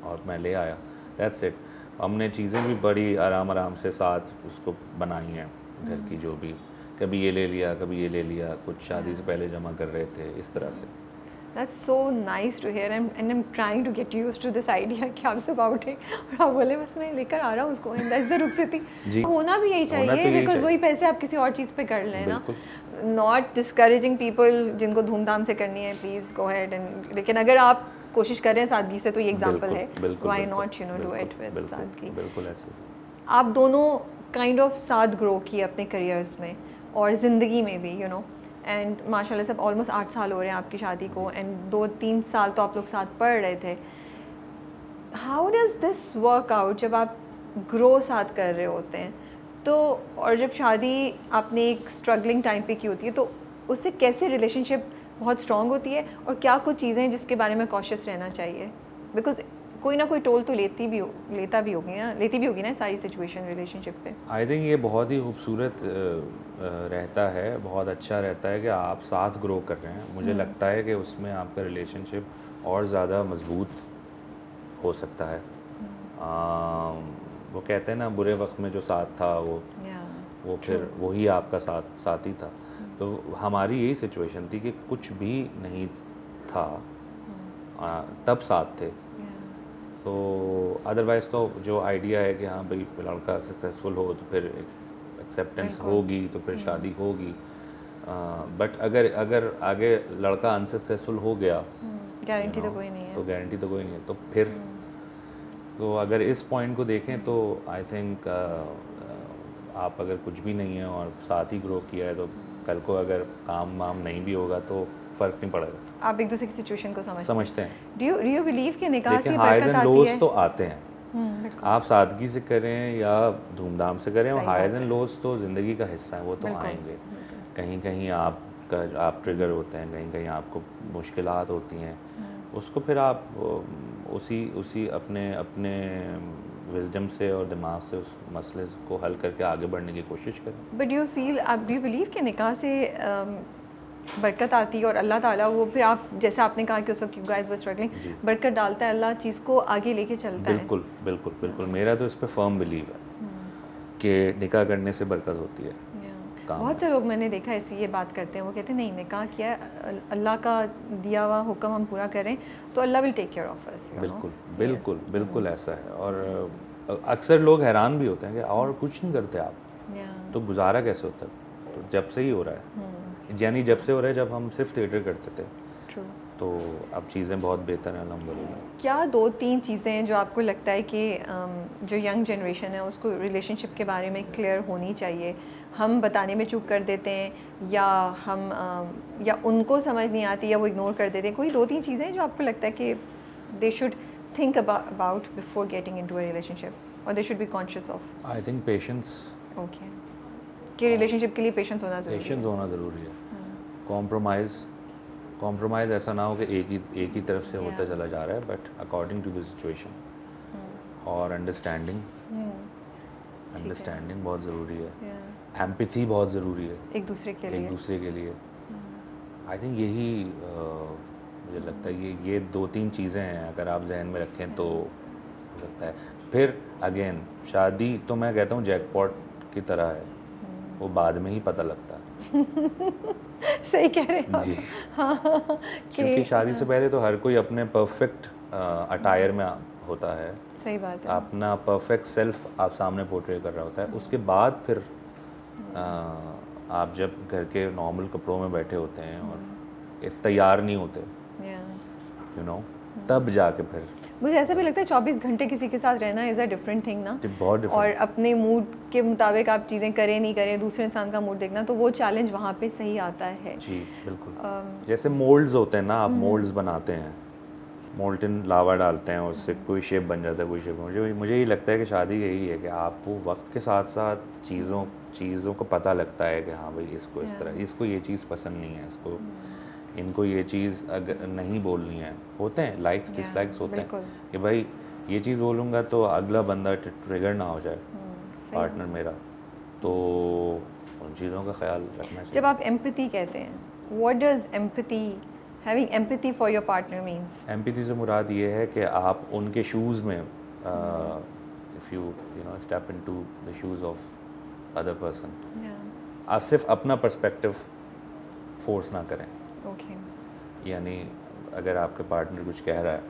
और मैं ले आया, दैट्स इट। हमने चीज़ें भी बड़ी आराम से साथ उसको बनाई हैं, घर की जो भी, कभी ये ले लिया, कभी ये ले लिया, कुछ शादी से पहले जमा कर रहे थे, इस तरह से। That's so nice to hear, and I'm trying to get used to this idea कि आप सुबह उठे और आप बोले बस मैं लेकर आ रहा हूँ उसको, and that's the रुखसती। जी, होना भी यही होना चाहिए, तो यही बिकॉज चाहिए। वही पैसे आप किसी और चीज़ पे कर लें ना। बिल्कुल। नॉट डिस्करेजिंग पीपल जिनको धूमधाम से करनी है, प्लीज़ गो अहेड, एंड लेकिन अगर आप कोशिश कर रहे हैं सादगी से तो ये एग्जाम्पल है, why not do it with सादगी। बिल्कुल ऐसे। आप दोनों काइंड ऑफ साथ ग्रो किए अपने करियर्स में और ज़िंदगी में भी, एंड माशाल्लाह से ऑलमोस्ट 8 साल हो रहे हैं आपकी शादी को, एंड 2-3 साल तो आप लोग साथ पढ़ रहे थे. How does this work out जब आप ग्रो साथ कर रहे होते हैं तो, और जब शादी आपने एक स्ट्रगलिंग टाइम पे की होती है तो उससे कैसे रिलेशनशिप बहुत स्ट्रॉन्ग होती है, और क्या कुछ चीज़ें हैं जिसके बारे में कॉशियस रहना चाहिए? बिकॉज कोई ना कोई टोल तो लेती भी होगी ना सारी सिचुएशन रिलेशनशिप पे. आई थिंक ये बहुत ही खूबसूरत रहता है, बहुत अच्छा रहता है कि आप साथ ग्रो कर रहे हैं. मुझे लगता है कि उसमें आपका रिलेशनशिप और ज़्यादा मजबूत हो सकता है. वो कहते हैं ना, बुरे वक्त में जो साथ था वो फिर वही आपका साथी था. तो हमारी यही सिचुएशन थी कि कुछ भी नहीं था, तब साथ थे. तो अदरवाइज़ तो जो आइडिया है कि हाँ भाई लड़का सक्सेसफुल हो तो फिर एक्सेप्टेंस होगी, तो फिर शादी होगी. बट अगर आगे लड़का अनसक्सेसफुल हो गया, गारंटी तो कोई नहीं है. तो गारंटी तो कोई नहीं है. तो फिर तो अगर इस पॉइंट को देखें तो आई थिंक आप अगर कुछ भी नहीं है और साथ ही ग्रो किया है, तो कल को अगर काम वाम नहीं भी होगा तो फ़र्क नहीं पड़ेगा. आप एक दूसरे की सिचुएशन को समझते हैं. डू यू बिलीव कि निकाह से हाइज बरकत एंड आती लोज है? तो आते हैं. आप सादगी से करें या धूमधाम से करें, और सही हाइज बात एंड लोज तो ज़िंदगी का हिस्सा है, वो तो बिल्कुल, आएंगे. कहीं कहीं आप ट्रिगर होते हैं, कहीं कहीं आपको मुश्किलात होती हैं. उसको फिर आप उसी अपने विजडम से और दिमाग से उस मसले को हल करके आगे बढ़ने की कोशिश करें. बट यू बिलीव कि निकाह से बरकत आती है, और अल्लाह ताला वो फिर आप जैसे आपने कहा कि उस वक्त यू गाइस वर स्ट्रगलिंग, बरकत डालता है, अल्लाह चीज़ को आगे लेके चलता है. बिल्कुल बिल्कुल बिल्कुल. मेरा तो इस पर फर्म बिलीव है कि निकाह करने से बरकत होती है. बहुत से लोग मैंने देखा ऐसी ये बात करते हैं, वो कहते हैं नहीं, निकाह किया है, अल्लाह का दिया हुआ हुक्म हम पूरा करें तो Allah will take care of us. बिल्कुल बिल्कुल बिल्कुल ऐसा है. और अक्सर लोग हैरान भी होते हैं कि और कुछ नहीं करते आप, तो गुजारा कैसे होता है? तो जब से ही हो रहा है, यानी जब से हो रहा है जब हम सिर्फ थिएटर करते थे. तो अब चीज़ें बहुत बेहतर हैं अल्हम्दुलिल्लाह. क्या 2-3 चीज़ें हैं जो आपको लगता है कि जो यंग जनरेशन है उसको रिलेशनशिप के बारे में क्लियर होनी चाहिए, हम बताने में चूक कर देते हैं, या या उनको समझ नहीं आती, या वो इग्नोर कर देते हैं? कोई 2-3 चीज़ें जो आपको लगता है कि they should think about before getting into a relationship, और they should be conscious of? I think patience. Okay, कि रिलेशनशिप के लिए पेशेंस होना ज़रूरी है. पेशेंस होना ज़रूरी है. कॉम्प्रोमाइज़ ऐसा ना हो कि एक ही तरफ से होता चला जा रहा है, but according to the situation. और अंडरस्टैंडिंग बहुत ज़रूरी है. एम्पैथी बहुत ज़रूरी है एक दूसरे के लिए. आई थिंक यही मुझे लगता है ये 2-3 चीज़ें हैं, अगर आप जहन में रखें तो हो सकता है. फिर अगेन शादी तो मैं कहता हूँ जैकपॉट की तरह है, वो बाद में ही पता लगता है. सही कह रहे हैं जी. क्योंकि शादी से पहले तो हर कोई अपने परफेक्ट अटायर में होता है. सही बात है. अपना परफेक्ट सेल्फ आप सामने पोर्ट्रे कर रहा होता है. उसके बाद फिर आप जब घर के नॉर्मल कपड़ों में बैठे होते हैं और तैयार नहीं होते, तब जाके फिर मुझे ऐसा भी लगता है 24 घंटे किसी के साथ रहना इज़ अ डिफरेंट थिंग ना. बहुत डिफरेंट. और अपने मूड के मुताबिक आप चीज़ें करें नहीं करें, दूसरे इंसान का मूड देखना, तो वो चैलेंज वहाँ पे सही आता है. जी बिल्कुल. जैसे मोल्ड्स होते हैं ना, आप मोल्ड्स बनाते हैं, मोल्टन लावा डालते हैं, उससे कोई शेप बन जाता है, कोई शेप. मुझे ये लगता है कि शादी यही है कि आपको वक्त के साथ साथ चीज़ों को पता लगता है कि हाँ भाई इसको इस तरह, इसको ये चीज़ पसंद नहीं है, इसको इनको ये चीज़ अगर नहीं बोलनी है. होते हैं लाइक्स डिसलाइक्स होते हैं कि भाई ये चीज़ बोलूँगा तो अगला बंदा ट्रिगर ना हो जाए, पार्टनर मेरा. तो उन चीज़ों का ख्याल रखना चाहिए. जब आप एम्पैथी कहते हैं, what does empathy, having empathy for your partner means? Empathy से मुराद ये है कि आप उनके शूज़ में, if you step into the shoes of other person, आप सिर्फ अपना पर्सपेक्टिव फोर्स ना करें. यानी अगर आपके पार्टनर कुछ कह रहा है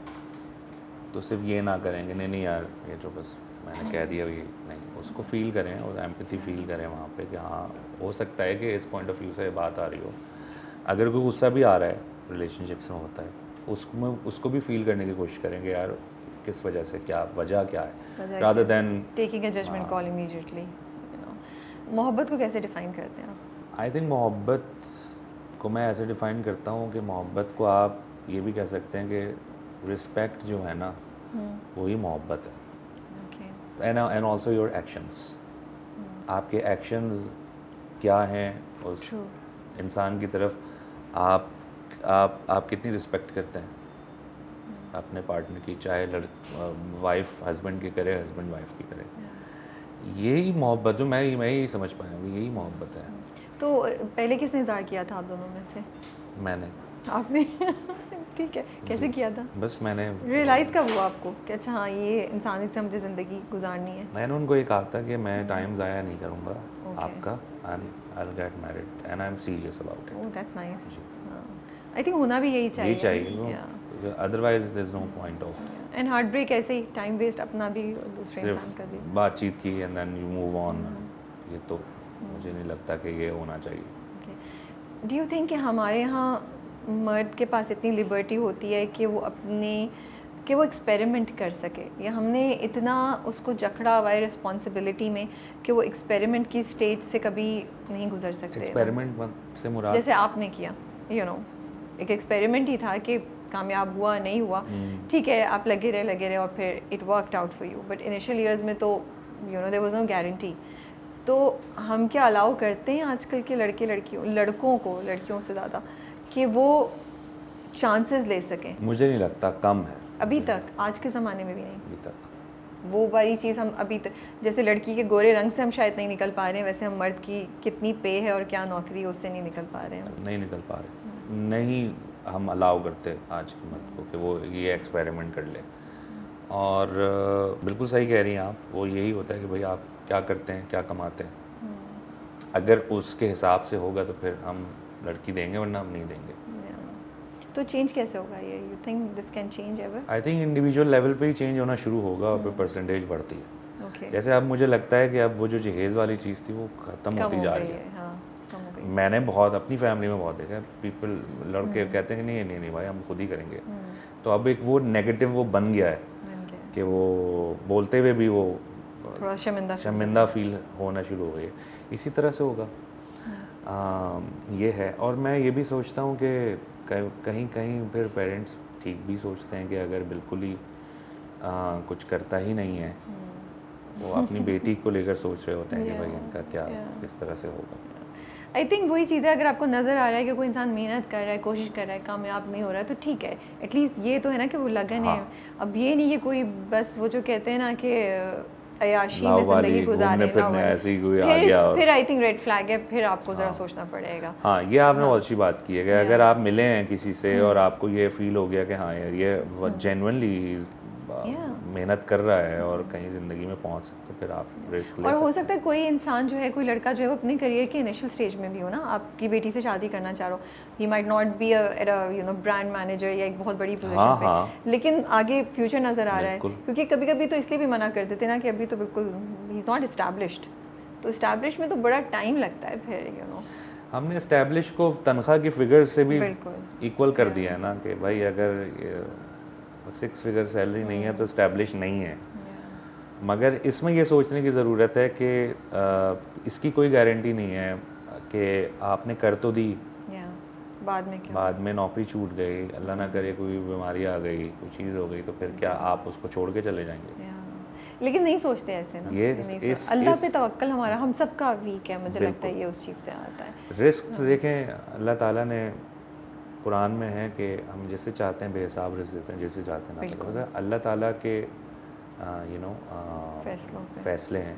तो सिर्फ ये ना करेंगे नहीं यार ये जो बस मैंने कह दिया, ये नहीं. उसको फील करें और एम्पैथी फील करें वहाँ पे कि हाँ हो सकता है कि इस पॉइंट ऑफ व्यू से बात आ रही हो. अगर कोई गुस्सा भी आ रहा है, रिलेशनशिप्स में होता है, उसको भी फील करने की कोशिश करेंगे यार किस वजह से, क्या वजह क्या है, rather than taking a judgement call immediately. मोहब्बत को कैसे डिफाइन करते हैं आप? आई थिंक मोहब्बत को मैं ऐसे डिफ़ाइन करता हूँ कि मोहब्बत को आप ये भी कह सकते हैं कि रिस्पेक्ट जो है ना वही मोहब्बत है। Okay. And also your actions, आपके एक्शंस क्या हैं उस ट्रू। इंसान की तरफ, आप कितनी रिस्पेक्ट करते हैं अपने पार्टनर की, चाहे वाइफ हस्बैंड की करे, हस्बैंड वाइफ की करे। यही मोहब्बत जो मैं यही समझ पाया हूँ, यही मोहब्बत है। तो पहले किसने इज़हार किया था आप दोनों में से? मैंने आपने? ठीक है, कैसे जी। किया था? बस मैंने रियलाइज़ कब हुआ आपको कि अच्छा हाँ ये इंसान से मुझे ज़िंदगी गुजारनी है? मैंने उनको ये कहा था कि मैं टाइम ज़ाया नहीं करूँगा Okay. आपका, and I will get married and I am serious about oh that's nice. जी। आई थिंक होना भी यही इट। चाहिए। ये चाहिए, otherwise there is no point of and heart break ऐसे ही टाइम वेस्ट, अपना भी और दूसरे सिर्फ इंसान का भी। बातचीत की and then you move on. ये तो मुझे नहीं लगता कि ये होना चाहिए। डू यू थिंक कि हमारे यहाँ मर्द के पास इतनी लिबर्टी होती है कि वो वो एक्सपेरिमेंट कर सके, या हमने इतना उसको जकड़ा हुआ है रिस्पॉन्सिबिलिटी में कि वो एक्सपेरिमेंट की स्टेज से कभी नहीं गुजर सकते? एक्सपेरिमेंट से मुराद जैसे आपने किया, एक एक्सपेरिमेंट ही था कि कामयाब हुआ नहीं हुआ, ठीक है, आप लगे रहे और फिर it worked out for you, but initial years में तो देयर वाज नो गारंटी। तो हम क्या अलाउ करते हैं आजकल के लड़कों को लड़कियों से ज़्यादा कि वो चांसेस ले सकें? मुझे नहीं लगता, कम है अभी तक, आज के ज़माने में भी नहीं। अभी तक। वो वाली चीज़ हम अभी तक, जैसे लड़की के गोरे रंग से हम शायद नहीं निकल पा रहे हैं, वैसे हम मर्द की कितनी पे है और क्या नौकरी है उससे नहीं निकल पा रहे हैं। नहीं निकल पा रहे, नहीं हम अलाउ करते आज के मर्द को कि वो ये एक्सपेरिमेंट कर ले। और बिल्कुल सही कह रही हैं आप, वो यही होता है कि भाई आप क्या करते हैं, क्या कमाते हैं। अगर उसके हिसाब से होगा तो फिर हम लड़की देंगे, वरना हम नहीं देंगे। तो चेंज कैसे होगा ये? You think this can change ever? I think individual level पे ही चेंज होना शुरू होगा और फिर परसेंटेज बढ़ती है। ओके। जैसे अब मुझे लगता है कि अब वो जो जहेज़ वाली चीज़ थी वो ख़त्म होती जा रही है। हाँ, कम हो गई। मैंने बहुत अपनी फैमिली में बहुत देखा है, पीपल लड़के कहते हैं कि नहीं भाई हम खुद ही करेंगे। तो अब एक वो नेगेटिव वो बन गया है कि वो बोलते हुए भी वो थोड़ा शर्मिंदा फील होना शुरू हो गई है। इसी तरह से होगा, ये है। और मैं ये भी सोचता हूँ कि कहीं फिर पेरेंट्स ठीक भी सोचते हैं कि अगर बिल्कुल ही कुछ करता ही नहीं है, वो अपनी बेटी को लेकर सोच रहे होते हैं कि भाई इनका क्या किस तरह से होगा। आई थिंक वही चीज़ है, अगर आपको नज़र आ रहा है कि कोई इंसान मेहनत कर रहा है, कोशिश कर रहा है, कामयाब नहीं हो रहा है, तो ठीक है, एटलीस्ट ये तो है ना कि वो लगन है। अब ये नहीं है कोई बस वो जो कहते हैं ना कि अयाशी में ज़िंदगी गुजारे ना, ऐसे ही कोई आ गया और फिर आई थिंक रेड फ्लैग है, फिर आपको ज़रा सोचना पड़ेगा। हाँ, ये आपने बहुत अच्छी बात की है कि अगर आप मिले हैं किसी से और आपको ये फील हो गया कि हाँ यार ये जेन्युइनली मेहनत कर रहा है और कहीं ज़िंदगी में पहुंच सकते, फिर आप रिस्क ले और सकते। हो सकता है कोई इंसान जो है, कोई लड़का जो है वो अपने करियर के इनिशियल स्टेज में भी हो ना, आपकी बेटी से शादी करना चाह रहा हो, he might not be brand manager या एक बहुत बड़ी पोजीशन पे, लेकिन आगे फ्यूचर नज़र आ रहा है। क्योंकि कभी कभी तो इसलिए भी मना कर देते ना कि अभी तो बिल्कुल ही इज़ नॉट इस्टेब्लिश्ड, तो इस्टेब्लिश में तो बड़ा टाइम लगता है फिर हमने इस्टेब्लिश को तनख्वाह की फिगर से भी इक्वल कर दिया है ना कि भाई अगर 6 फिगर सैलरी नहीं है तो इस्टेब्लिश नहीं है। मगर इसमें ये सोचने की ज़रूरत है कि इसकी कोई गारंटी नहीं है कि आपने कर तो दी, बाद में नौकरी छूट गई, अल्लाह ना करे कोई बीमारी आ गई, कोई चीज़ हो गई, तो फिर क्या आप उसको छोड़ के चले जाएंगे? लेकिन नहीं सोचते ऐसे ना, अल्लाह पे तवक्कल हमारा हम सबका वीक है, मुझे लगता है ये उस चीज़ से आता है। रिस्क देखें, अल्लाह ताला ने कुरान में है कि हम जैसे चाहते हैं बेहिसाब रिस्क देते हैं, जैसे चाहते हैं। अल्लाह ताला के फैसले हैं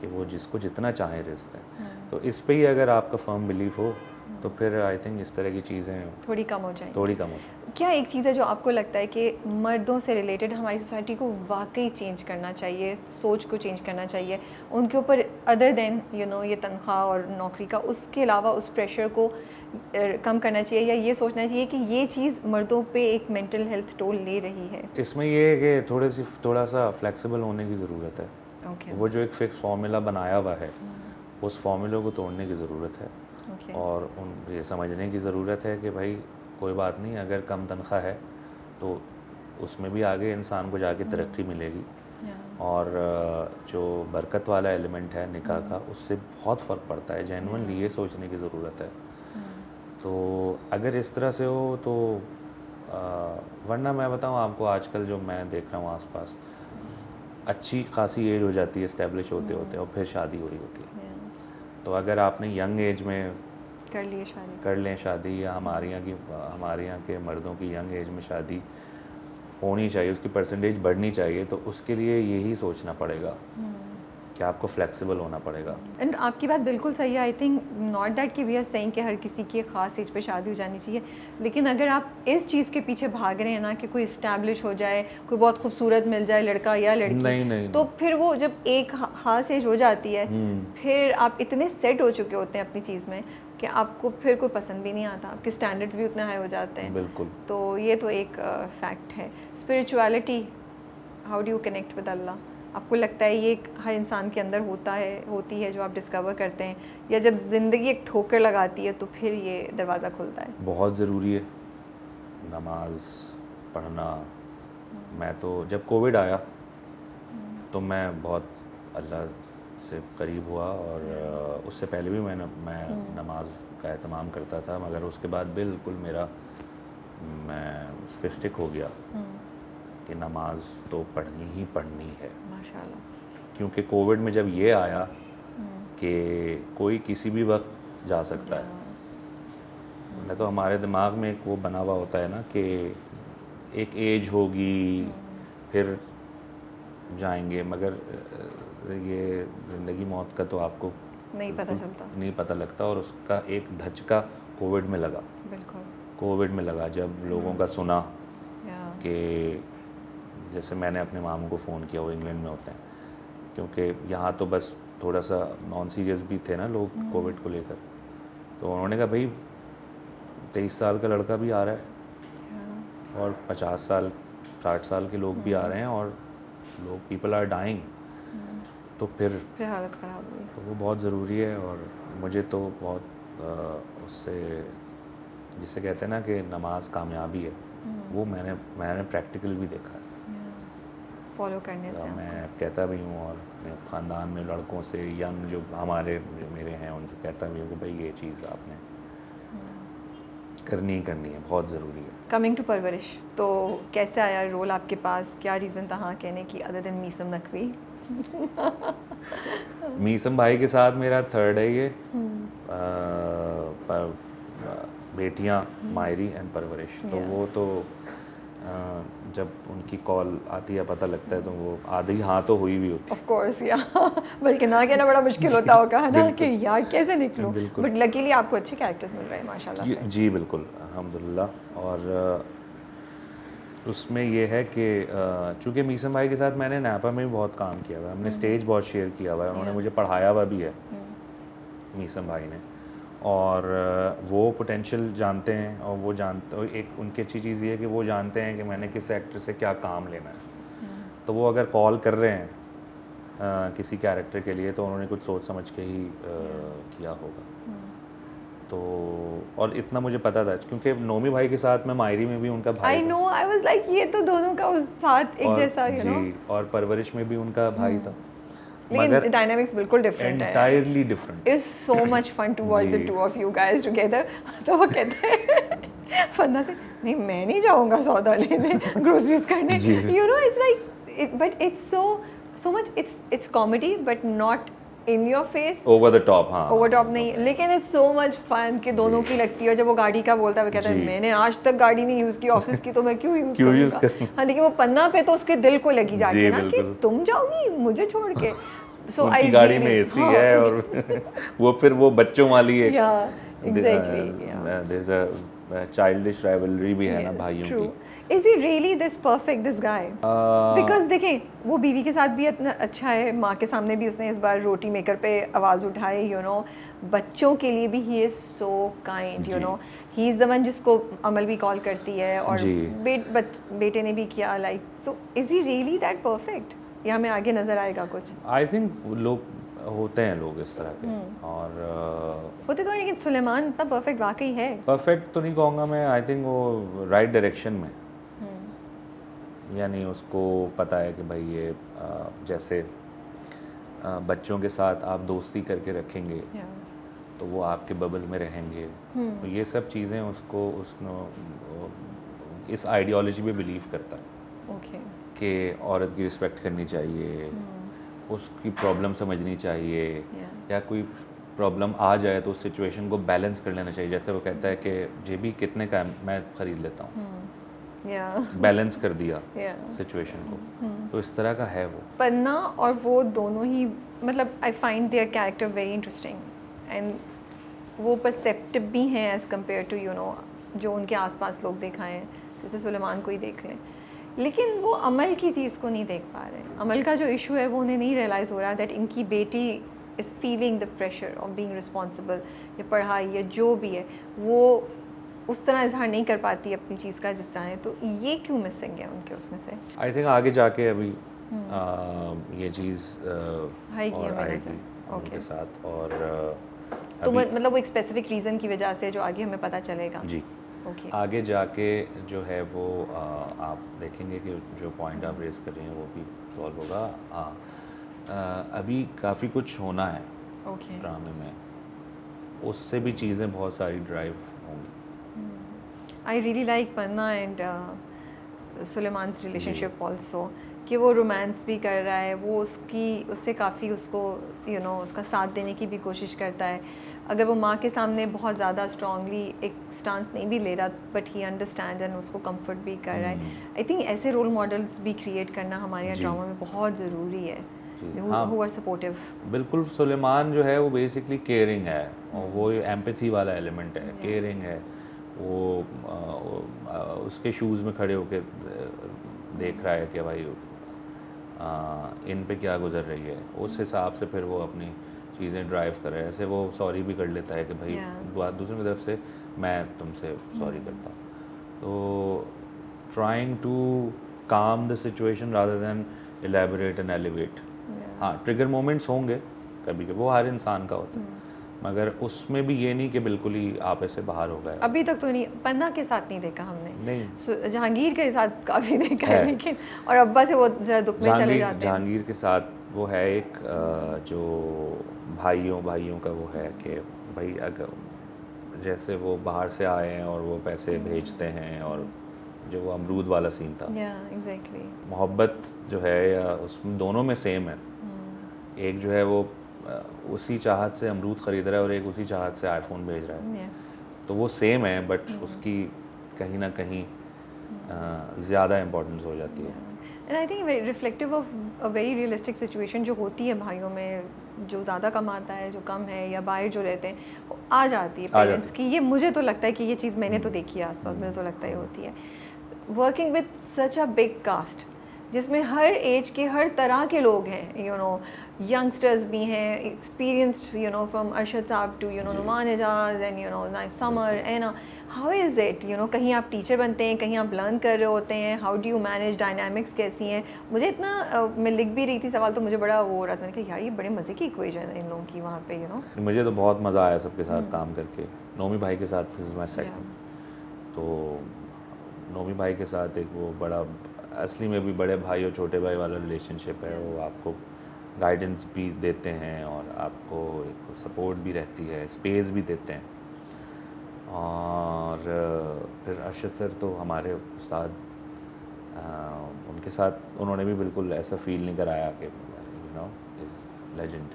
कि वो जिसको जितना चाहे रिस्क दें। तो इस पे ही अगर आपका फर्म बिलीफ हो तो फिर आई थिंक इस तरह की चीज़ें थोड़ी कम हो जाएंगी। क्या एक चीज़ है जो आपको लगता है कि मर्दों से रिलेटेड हमारी सोसाइटी को वाकई चेंज करना चाहिए, सोच को चेंज करना चाहिए उनके ऊपर, अदर देन ये तनख्वाह और नौकरी का, उसके अलावा उस प्रेशर को कम करना चाहिए, या ये सोचना चाहिए कि ये चीज़ मर्दों पे एक मेंटल हेल्थ टोल ले रही है? इसमें ये है कि थोड़ा सा फ्लेक्सिबल होने की ज़रूरत है। वो जो एक फ़िक्स फार्मूला बनाया हुआ है उस फार्मूले को तोड़ने की ज़रूरत है। और ये समझने की ज़रूरत है कि भाई कोई बात नहीं, अगर कम तनख्वाह है तो उसमें भी आगे इंसान को जाके तरक्की मिलेगी। और जो बरकत वाला एलिमेंट है निकाह का, उससे बहुत फ़र्क पड़ता है। जेन्युइनली ये सोचने की ज़रूरत है। तो अगर इस तरह से हो तो वरना मैं बताऊँ आपको, आजकल जो मैं देख रहा हूँ आसपास, अच्छी खासी एज हो जाती है इस्टेब्लिश होते होते और फिर शादी हो रही होती है। तो अगर आपने यंग एज में कर लें शादी, या हमारे यहाँ के मर्दों की यंग एज में शादी होनी चाहिए, उसकी परसेंटेज बढ़नी चाहिए, तो उसके लिए यही सोचना पड़ेगा कि आपको फ्लेक्सिबल होना पड़ेगा। एंड आपकी बात बिल्कुल सही है। आई थिंक नॉट दैट कि वी आर सेइंग कि हर किसी की एक ख़ास एज पे शादी हो जानी चाहिए, लेकिन अगर आप इस चीज़ के पीछे भाग रहे हैं ना कि कोई इस्टेब्लिश हो जाए, कोई बहुत खूबसूरत मिल जाए लड़का या लड़की, नहीं, तो फिर वो जब एक ख़ास एज हो जाती है, फिर आप इतने सेट हो चुके होते हैं अपनी चीज़ में कि आपको फिर कोई पसंद भी नहीं आता, आपके स्टैंडर्ड्स भी उतने हाई हो जाते हैं। बिल्कुल। तो ये तो एक फैक्ट है। Spirituality, how do you connect with Allah? आपको लगता है ये हर इंसान के अंदर होती है जो आप डिस्कवर करते हैं, या जब ज़िंदगी एक ठोकर लगाती है तो फिर ये दरवाज़ा खुलता है? बहुत ज़रूरी है नमाज पढ़ना। मैं तो जब कोविड आया तो मैं बहुत अल्लाह से करीब हुआ, और उससे पहले भी मैं नमाज का एहतमाम करता था, मगर उसके बाद बिल्कुल मैं स्पेसिफिक हो गया कि नमाज तो पढ़नी ही पढ़नी है। माशाल्लाह। क्योंकि कोविड में जब ये आया कि कोई किसी भी वक्त जा सकता है, नहीं तो हमारे दिमाग में एक वो बना हुआ होता है ना कि एक एज होगी फिर जाएंगे, मगर ये ज़िंदगी मौत का तो आपको नहीं पता लगता, और उसका एक धचका कोविड में लगा। बिल्कुल कोविड में लगा जब लोगों का सुना कि जैसे मैंने अपने मामू को फ़ोन किया, वो इंग्लैंड में होते हैं, क्योंकि यहाँ तो बस थोड़ा सा नॉन सीरियस भी थे ना लोग कोविड को लेकर, तो उन्होंने कहा भाई 23 साल का लड़का भी आ रहा है और 50 साल 60 साल के लोग भी आ रहे हैं, और लोग पीपल आर डाइंग, तो फिर हालत ख़राब हुई। तो वो बहुत ज़रूरी है। और मुझे तो बहुत उससे, जिसे कहते हैं ना कि नमाज कामयाबी है, वो मैंने प्रैक्टिकल भी देखा है, फॉलो करने से। मैं कहता भी हूँ, और अपने ख़ानदान में लड़कों से, यंग जो मेरे हैं, उनसे कहता भी हूँ कि भाई ये चीज़ आपने करनी है, बहुत ज़रूरी है। कमिंग टू परवरिश, तो कैसे आया रोल आपके पास? क्या रीज़न था हाँ कहने की, अदर देन मीसम नकवी? मीसम भाई के साथ मेरा थर्ड है ये, पर बेटियां मायरी एंड परवरिश, तो वो तो जब उनकी कॉल आती है पता लगता है, तो वो आधी हाँ तो हुई भी होती है। ऑफ कोर्स, या बल्कि ना कहना बड़ा मुश्किल होता होगा, है ना, कि यार कैसे निकलूं, बट लकीली आपको अच्छे कैरेक्टर्स मिल रहे हैं माशाल्लाह से। जी बिल्कुल, अल्हम्दुलिल्लाह। और उसमें ये है कि चूँकि मीसम भाई के साथ मैंने नापा में भी बहुत काम किया हुआ है, हमने स्टेज बहुत शेयर किया हुआ है, उन्होंने मुझे पढ़ाया हुआ भी है मीसम भाई ने, और वो पोटेंशियल जानते हैं, और वो जानते, एक उनकी अच्छी चीज़ ये है कि वो जानते हैं कि मैंने किस एक्टर से क्या काम लेना है, तो वो अगर कॉल कर रहे हैं किसी कैरेक्टर के लिए, तो उन्होंने कुछ सोच समझ के ही किया होगा। तो और इतना मुझे पता था, क्योंकि नोमी भाई के साथ मैं मायरी में भी उनका भाई, I know, I was like ये तो दोनों का उस साथ एक जैसा, यू नो, और परवरिश में भी उनका भाई था, लेकिन डायनामिक्स बिल्कुल डिफरेंट है, entirely different. It's so much fun to watch the two of you guys together. तो वो कहते हैं फन्ना से, नहीं मैं नहीं जाऊंगा सौदा लेने, ग्रोसरीज करने, you know, it's like, but it's so much, it's comedy but not in your face, over the top. हाँ, ओवर टॉप नहीं, लेकिन इट्स सो मच फन कि दोनों की लगती है। जब वो गाड़ी का बोलता है, वो कहता है मैंने आज तक गाड़ी नहीं यूज़ की ऑफिस की, तो मैं क्यों यूज़ करूँगा। हाँ, लेकिन वो पन्ना पे तो उसके दिल को लगी जाके ना कि तुम जाओगी मुझे छोड़ के। So उनकी गाड़ी में एसी है, और वो फिर वो बच्चों वाली है, there's a childish rivalry भी है ना भाइयों की। Is he really this perfect, this guy? Because देखें, वो बीवी के साथ भी इतना अच्छा है, माँ के सामने भी उसने इस बार रोटी मेकर पे आवाज़ उठाई, you know, बच्चों के लिए भी he is so kind, you know, he is the one जिसको अमल भी कॉल करती है, और बेटे ने भी किया, like, so is he really that perfect? या हमें आगे नज़र आएगा कुछ? I think लोग होते हैं लोग इस तरह के, और होते तो हैं, लेकिन सुलेमान इतना परफेक्ट वाकई है। परफेक्ट तो नहीं कहूँगा मैं, आई थिंक वो राइट डायरेक्शन में, यानी उसको पता है कि भाई ये जैसे बच्चों के साथ आप दोस्ती करके रखेंगे, तो वो आपके बबल में रहेंगे। तो ये सब चीज़ें उसको इस आइडियोलॉजी पे बिलीव करता है ओके कि औरत की रिस्पेक्ट करनी चाहिए, उसकी प्रॉब्लम समझनी चाहिए, या कोई प्रॉब्लम आ जाए तो उस सिचुएशन को बैलेंस कर लेना चाहिए। जैसे वो कहता है कि जे भी कितने का है मैं ख़रीद लेता हूँ, बैलेंस कर दिया सिचुएशन को। तो इस तरह का है वो। पन्ना और वो दोनों ही, मतलब I find their character very interesting, and वो परसेप्टिव भी हैं एज़ कम्पेयर टू जो उनके आसपास लोग दिखाएं, जैसे सुलेमान को ही देख लें। लेकिन वो अमल की चीज़ को नहीं देख पा रहे। अमल का जो इशू है वो उन्हें नहीं रियलाइज़ हो रहा दैट इनकी बेटी is feeling the pressure of being responsible, या पढ़ाई या जो भी है वो उस तरह इजहार नहीं कर पाती अपनी चीज़ का जिस तरह है। तो ये क्यों मिसिंग है उनके उसमें से? आई थिंक आगे जाके अभी ये चीज़ आएगी और हमें आएगी नज़र। उनके साथ। और तो अभी मतलब वो एक स्पेसिफिक रीज़न की वजह से जो आगे हमें पता चलेगा। जी ओके आगे जाके जो है वो आप देखेंगे कि जो पॉइंट आप रेस कर रहे हैं वो भी सॉल्व होगा। अभी काफ़ी कुछ होना है ओके ड्रामे में, उससे भी चीज़ें बहुत सारी ड्राइव होंगी। I really like Panna and Suleman's relationship also, कि वो रोमांस भी कर रहा है, वो उससे काफ़ी उसको उसका साथ देने की भी कोशिश करता है। अगर वो माँ के सामने बहुत ज़्यादा स्ट्रांगली एक स्टांस नहीं भी ले रहा, बट ही अंडरस्टैंड एंड उसको कंफर्ट भी कर रहा है। आई थिंक ऐसे रोल मॉडल्स भी क्रिएट करना हमारे यहाँ जी। ड्रामा में बहुत ज़रूरी है, हाँ। who are supportive। बिल्कुल, सुलेमान जो है वो बेसिकली केयरिंग है, और वो एम्पैथी वाला एलिमेंट है, केयरिंग है। वो उसके शूज़ में खड़े होकर देख रहा है कि भाई इन पे क्या गुजर रही है, उस हिसाब से फिर वो अपनी चीज़ें ड्राइव कर रहे हैं। ऐसे वो सॉरी भी कर लेता है कि भाई दूसरी तरफ से मैं तुमसे सॉरी करता हूँ। तो ट्राइंग टू काम the situation rather than elaborate and elevate. हाँ, ट्रिगर मोमेंट्स होंगे कभी कभी, वो हर इंसान का होता है, मगर उसमें भी ये नहीं कि बिल्कुल ही आप ऐसे बाहर हो गए। अभी तक तो नहीं, पन्ना के साथ नहीं देखा हमने, नहीं, जहांगीर के साथ काफ़ी देखा है, लेकिन और अब्बा से वो जरा दुख में चले जाते हैं। जहांगीर के साथ वो है एक जो भाइयों का वो है कि भाई अगर जैसे वो बाहर से आए हैं और वो पैसे भेजते हैं, और जो वो अमरूद वाला सीन था, एग्जैक्टली मोहब्बत जो है या उसमें दोनों में सेम है। एक जो है वो उसी चाहत से अमरूद ख़रीद रहा है और एक उसी चाहत से आईफोन भेज रहा है। तो वो सेम है, बट उसकी कहीं ना कहीं ज़्यादा इम्पोर्टेंस हो जाती है। And I think reflective of a very realistic situation जो होती है भाइयों में, जो ज़्यादा कमाता है, जो कम है, या बाहर जो रहते हैं, वो आ जाती है पेरेंट्स की। ये मुझे तो लगता है कि ये चीज़ मैंने तो देखी है आसपास, मुझे तो लगता है होती है। Working with such a big cast जिसमें हर एज के हर तरह के लोग हैं, यंगस्टर्स भी हैं, एक्सपीरियंस्ड, फ्रॉम अरशद साहब टू नुमान एजाज एंड नाइस समर, एंड हाउ इज़ इट, कहीं आप टीचर बनते हैं, कहीं आप लर्न कर रहे होते हैं, how do you manage, dynamics कैसी हैं। मुझे इतना मैं लिख भी रही थी सवाल, तो मुझे बड़ा वो हो रहा था कि यार ये बड़े मज़े की इक्वेशन है इन लोगों की वहाँ पे। मुझे तो बहुत मज़ा आया सबके साथ काम करके। नोमी भाई के साथ दिस इज़ माई सेकंड, तो नोमी भाई के साथ एक वो बड़ा असली में भी बड़े भाई और छोटे भाई वाला रिलेशनशिप है। वो आपको गाइडेंस भी देते हैं और आपको एक सपोर्ट भी रहती है, स्पेस भी देते हैं। और फिर अरशद सर तो हमारे उस्ताद, उनके साथ उन्होंने भी बिल्कुल ऐसा फील नहीं कराया कि इज़ लेजेंड।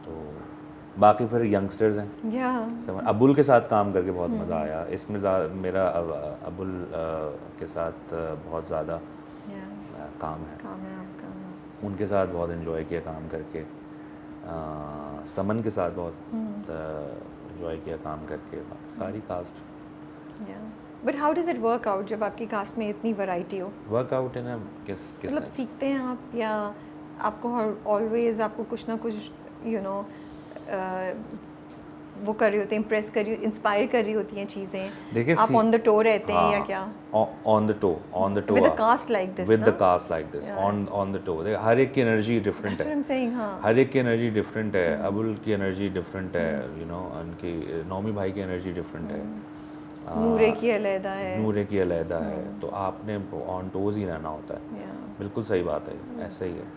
तो बाकी फिर यंगस्टर्स हैं। अबुल के साथ काम करके बहुत मज़ा आया। इसमें मेरा अबुल के साथ बहुत ज़्यादा काम है आपका। उनके साथ बहुत इन्जॉय किया काम करके। समन के साथ बहुत इन्जॉय किया काम करके। सारी cast. But how does it work out जब आपकी कास्ट में इतनी वैरायटी हो? वर्कआउट है ना, किस मतलब सीखते हैं आप, या आपको ऑलवेज आपको कुछ ना कुछ वो कर रही होती है, इम्प्रेस कर रही, इंस्पायर कर रही होती हैं चीज़ें? देखिए, आप ऑन द टो रहते हैं या क्या? On the toe with the cast like this, with the cast like this, on the toe. हर एक की एनर्जी डिफरेंट है। हर एक की एनर्जी डिफरेंट है। अबुल की एनर्जी डिफरेंट है, उनकी नौमी भाई की एनर्जी डिफरेंट है, नूरे की अलहदा है, नूरे की अलहदा है। तो आपने ऑन टोज ही रहना होता है। बिल्कुल सही बात है, ऐसे ही है।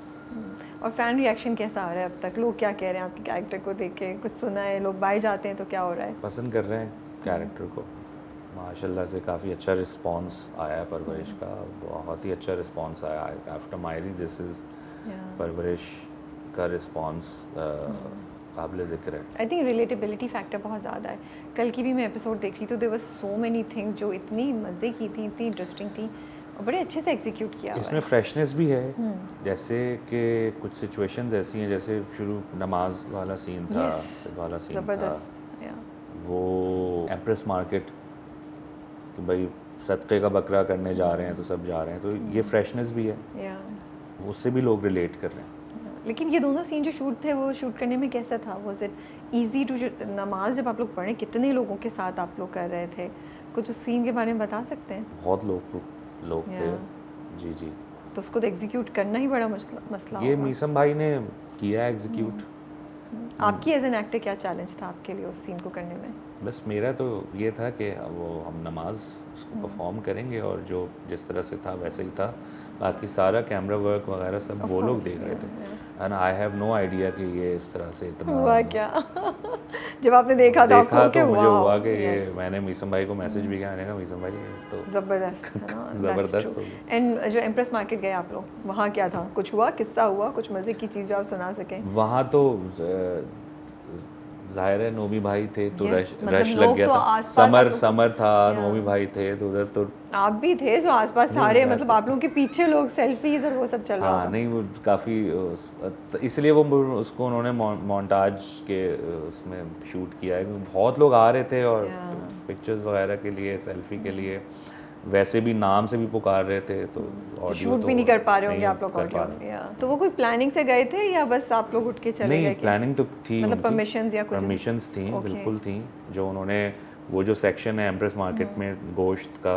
और फ़ैन रिएक्शन कैसा आ रहा है अब तक? लोग क्या कह रहे हैं आपके कैरेक्टर को देख के? कुछ सुना है? लोग बाहर जाते हैं तो क्या हो रहा है? पसंद कर रहे हैं कैरेक्टर को, माशाल्लाह से काफ़ी अच्छा रिस्पांस आया है परवरिश का, बहुत ही अच्छा रिस्पांस आया है। आफ्टर मायरी दिस इज़ परवरिश का रिस्पांस काबिल ज़िक्र है। आई थिंक रिलेटेबिलिटी फैक्टर बहुत ज़्यादा है। कल की भी मैं एपिसोड देख रही तो there was so many things जो इतनी मज़े की थी, इतनी इंटरेस्टिंग थी और बड़े अच्छे से एग्जीक्यूट किया हुआ इसमें है। फ्रेशनेस भी है, जैसे कि कुछ सिचुएशंस ऐसी हैं, जैसे शुरू नमाज वाला सीन था, Yes, वाला सीन था, ज़बरदस्त या वो एम्प्रेस मार्केट कि भाई सदक़े का बकरा करने जा रहे हैं तो सब जा रहे हैं, तो ये फ्रेशनेस भी है, या उससे भी लोग रिलेट कर रहे हैं। लेकिन ये दोनों सीन जो शूट थे वो शूट करने में कैसा था? Was it easy to? नमाज जब आप लोग पढ़े कितने लोगों के साथ आप लोग कर रहे थे? कुछ उस सीन के बारे में बता सकते हैं? बहुत लोग थे, Yeah. जी जी। तो उसको तो एग्जीक्यूट करना ही बड़ा मसला ये होगा। मीसम भाई ने किया एग्जीक्यूट। आपकी एज एन एक्टर क्या चैलेंज था आपके लिए उस सीन को करने में? बस मेरा तो ये था कि वो हम नमाज उसको परफॉर्म करेंगे और जो जिस तरह से था वैसे ही था, बाकी सारा कैमरा वर्क वगैरह सब वो लोग देख रहे थे, and I have no idea कि ये इस तरह से इतना हुआ क्या? जब आपने देखा था आपको देखा कि तो मुझे वाओ, हुआ कि ये yes, मैंने मीसम भाई को मैसेज भी किया, मैंने कहा मीसम भाई ये तो ज़बरदस्त है ना? ज़बरदस्त हो गया। एंड जो एम्प्रेस मार्केट गए आप लोग, वहाँ क्या था? कुछ हुआ, किस्सा हुआ, कुछ मज़े की चीज़ जो आप सुना सकें? वहाँ तो जाहिर है नोमी भाई थे तो Yes, रश मतलब रश लोग लग गया तो था, आसपास आप लोग को- समर था, Yeah. नोमी भाई थे तो उधर तो आप भी थे जो आसपास सारे, मैं मतलब तो- आप लोगों के पीछे लोग सेल्फीज और वो सब चल रहा हाँ था। नहीं वो काफ़ी इसलिए वो उसको उन्होंने मोन्टाज के उसमें शूट किया है, क्योंकि बहुत लोग आ रहे थे और Yeah. पिक्चर्स वगैरह के लिए, सेल्फी के लिए, वैसे भी नाम से भी पुकार रहे थे, तो तो ऑडियो शूट भी नहीं कर पा रहे होंगे आप लोग ऑडियो, या तो वो कोई प्लानिंग से गए थे या बस आप लोग उठ के चले गए? नहीं, प्लानिंग तो थी, मतलब परमिशंस या कुछ? परमिशंस थी, Okay. बिल्कुल थी, जो उन्होंने वो जो सेक्शन है एम्प्रेस मार्केट में गोश्त का,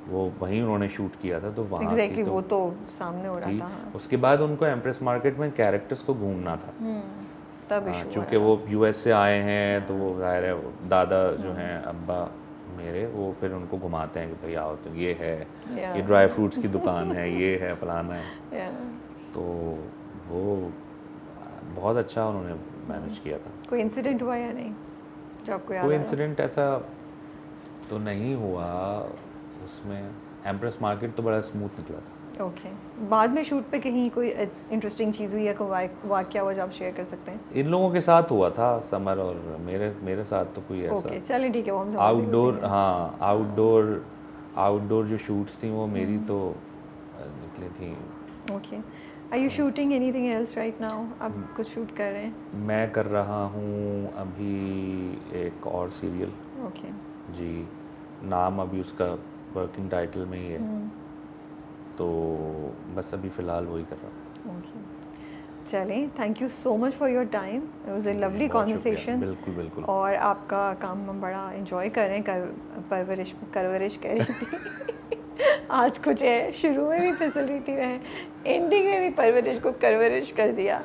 वो वहीं उन्होंने शूट किया था, तो वहाँ एग्जैक्टली थी, वो तो सामने हो रहा थी। था। हाँ। उसके बाद उनको एम्प्रेस मार्केट में कैरेक्टर्स को घूमना था, तब इशू चूँकि वो यूएस से आए हैं तो वो जाहिर है दादा जो हैं अब्बा मेरे, वो फिर उनको घुमाते हैं कि भाई आओ तो ये है, Yeah. ये ड्राई फ्रूट्स की दुकान है, ये है फलाना है, तो वो बहुत अच्छा उन्होंने मैनेज किया था। कोई इंसिडेंट हुआ या नहीं जो आपको याद कोई आ रहा? इंसिडेंट ऐसा तो नहीं हुआ उसमें, एम्प्रेस मार्केट तो बड़ा स्मूथ निकला था। ओके, बाद में शूट पे कहीं कोई इंटरेस्टिंग चीज़ हुई या कोई वाकया हुआ जो आप शेयर कर सकते हैं? इन लोगों के साथ हुआ था, समर और मेरे साथ तो कोई ओके, ऐसा चलिए ठीक है, वो हम समझ गए, आउटडोर, ठीक है। हाँ आउटडोर जो शूट्स थी वो मेरी तो निकली थी। Okay, are you shooting anything else right now? आप कुछ शूट कर रहे हैं? मैं कर रहा हूँ अभी एक और सीरियल, ओके, जी, नाम अभी उसका वर्किंग टाइटल में ही है, तो बस अभी फ़िलहाल वही कर रहा हूँ। ओके, चलें, thank you so much for your time, it was a lovely बहुत शुक्रिया, कॉन्वर्सेशन। बिल्कुल बिल्कुल। और आपका काम हम बड़ा एंजॉय कर रहे हैं, परवरिश कह रही थी आज कुछ है, शुरू में भी फैसिलिटी में है, एंडिंग में भी परवरिश को करवरिश कर दिया,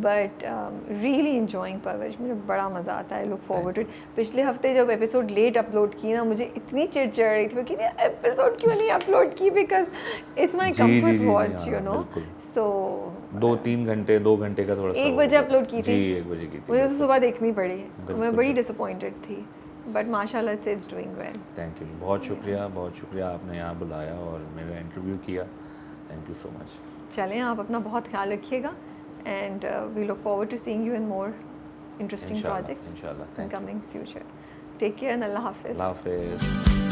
बट रियली इंजॉइंग परवरिश, मुझे बड़ा मज़ा आता है, लुक फॉरवर्ड टू इट। पिछले हफ्ते जब एपिसोड लेट अपलोड की ना, मुझे इतनी चिड़चिड़ रही थी कि एपिसोड क्यों नहीं अपलोड की, because it's my comfort watch, you know. So 2 घंटे का थोड़ा सा 1 बजे अपलोड की थी, जी, 1 बजे की थी। मुझे तो सुबह देखनी पड़ी, बिल्कुल, मैं बड़ी बिल्कुल। डिसअपॉइंटेड थी, बट माशाल्लाह it's doing well. Thank you, बहुत शुक्रिया आपने यहाँ बुलाया और मेरा इंटरव्यू किया, थैंक यू सो मच। चलें, आप अपना बहुत ख्याल रखिएगा, and we look forward to seeing you in more interesting इंशाल्लाह, प्रोजेक्ट्स इंशाल्लाह, in thank you. Coming future. Take care and Allah हाफिज़। अल्लाह हाफिज़।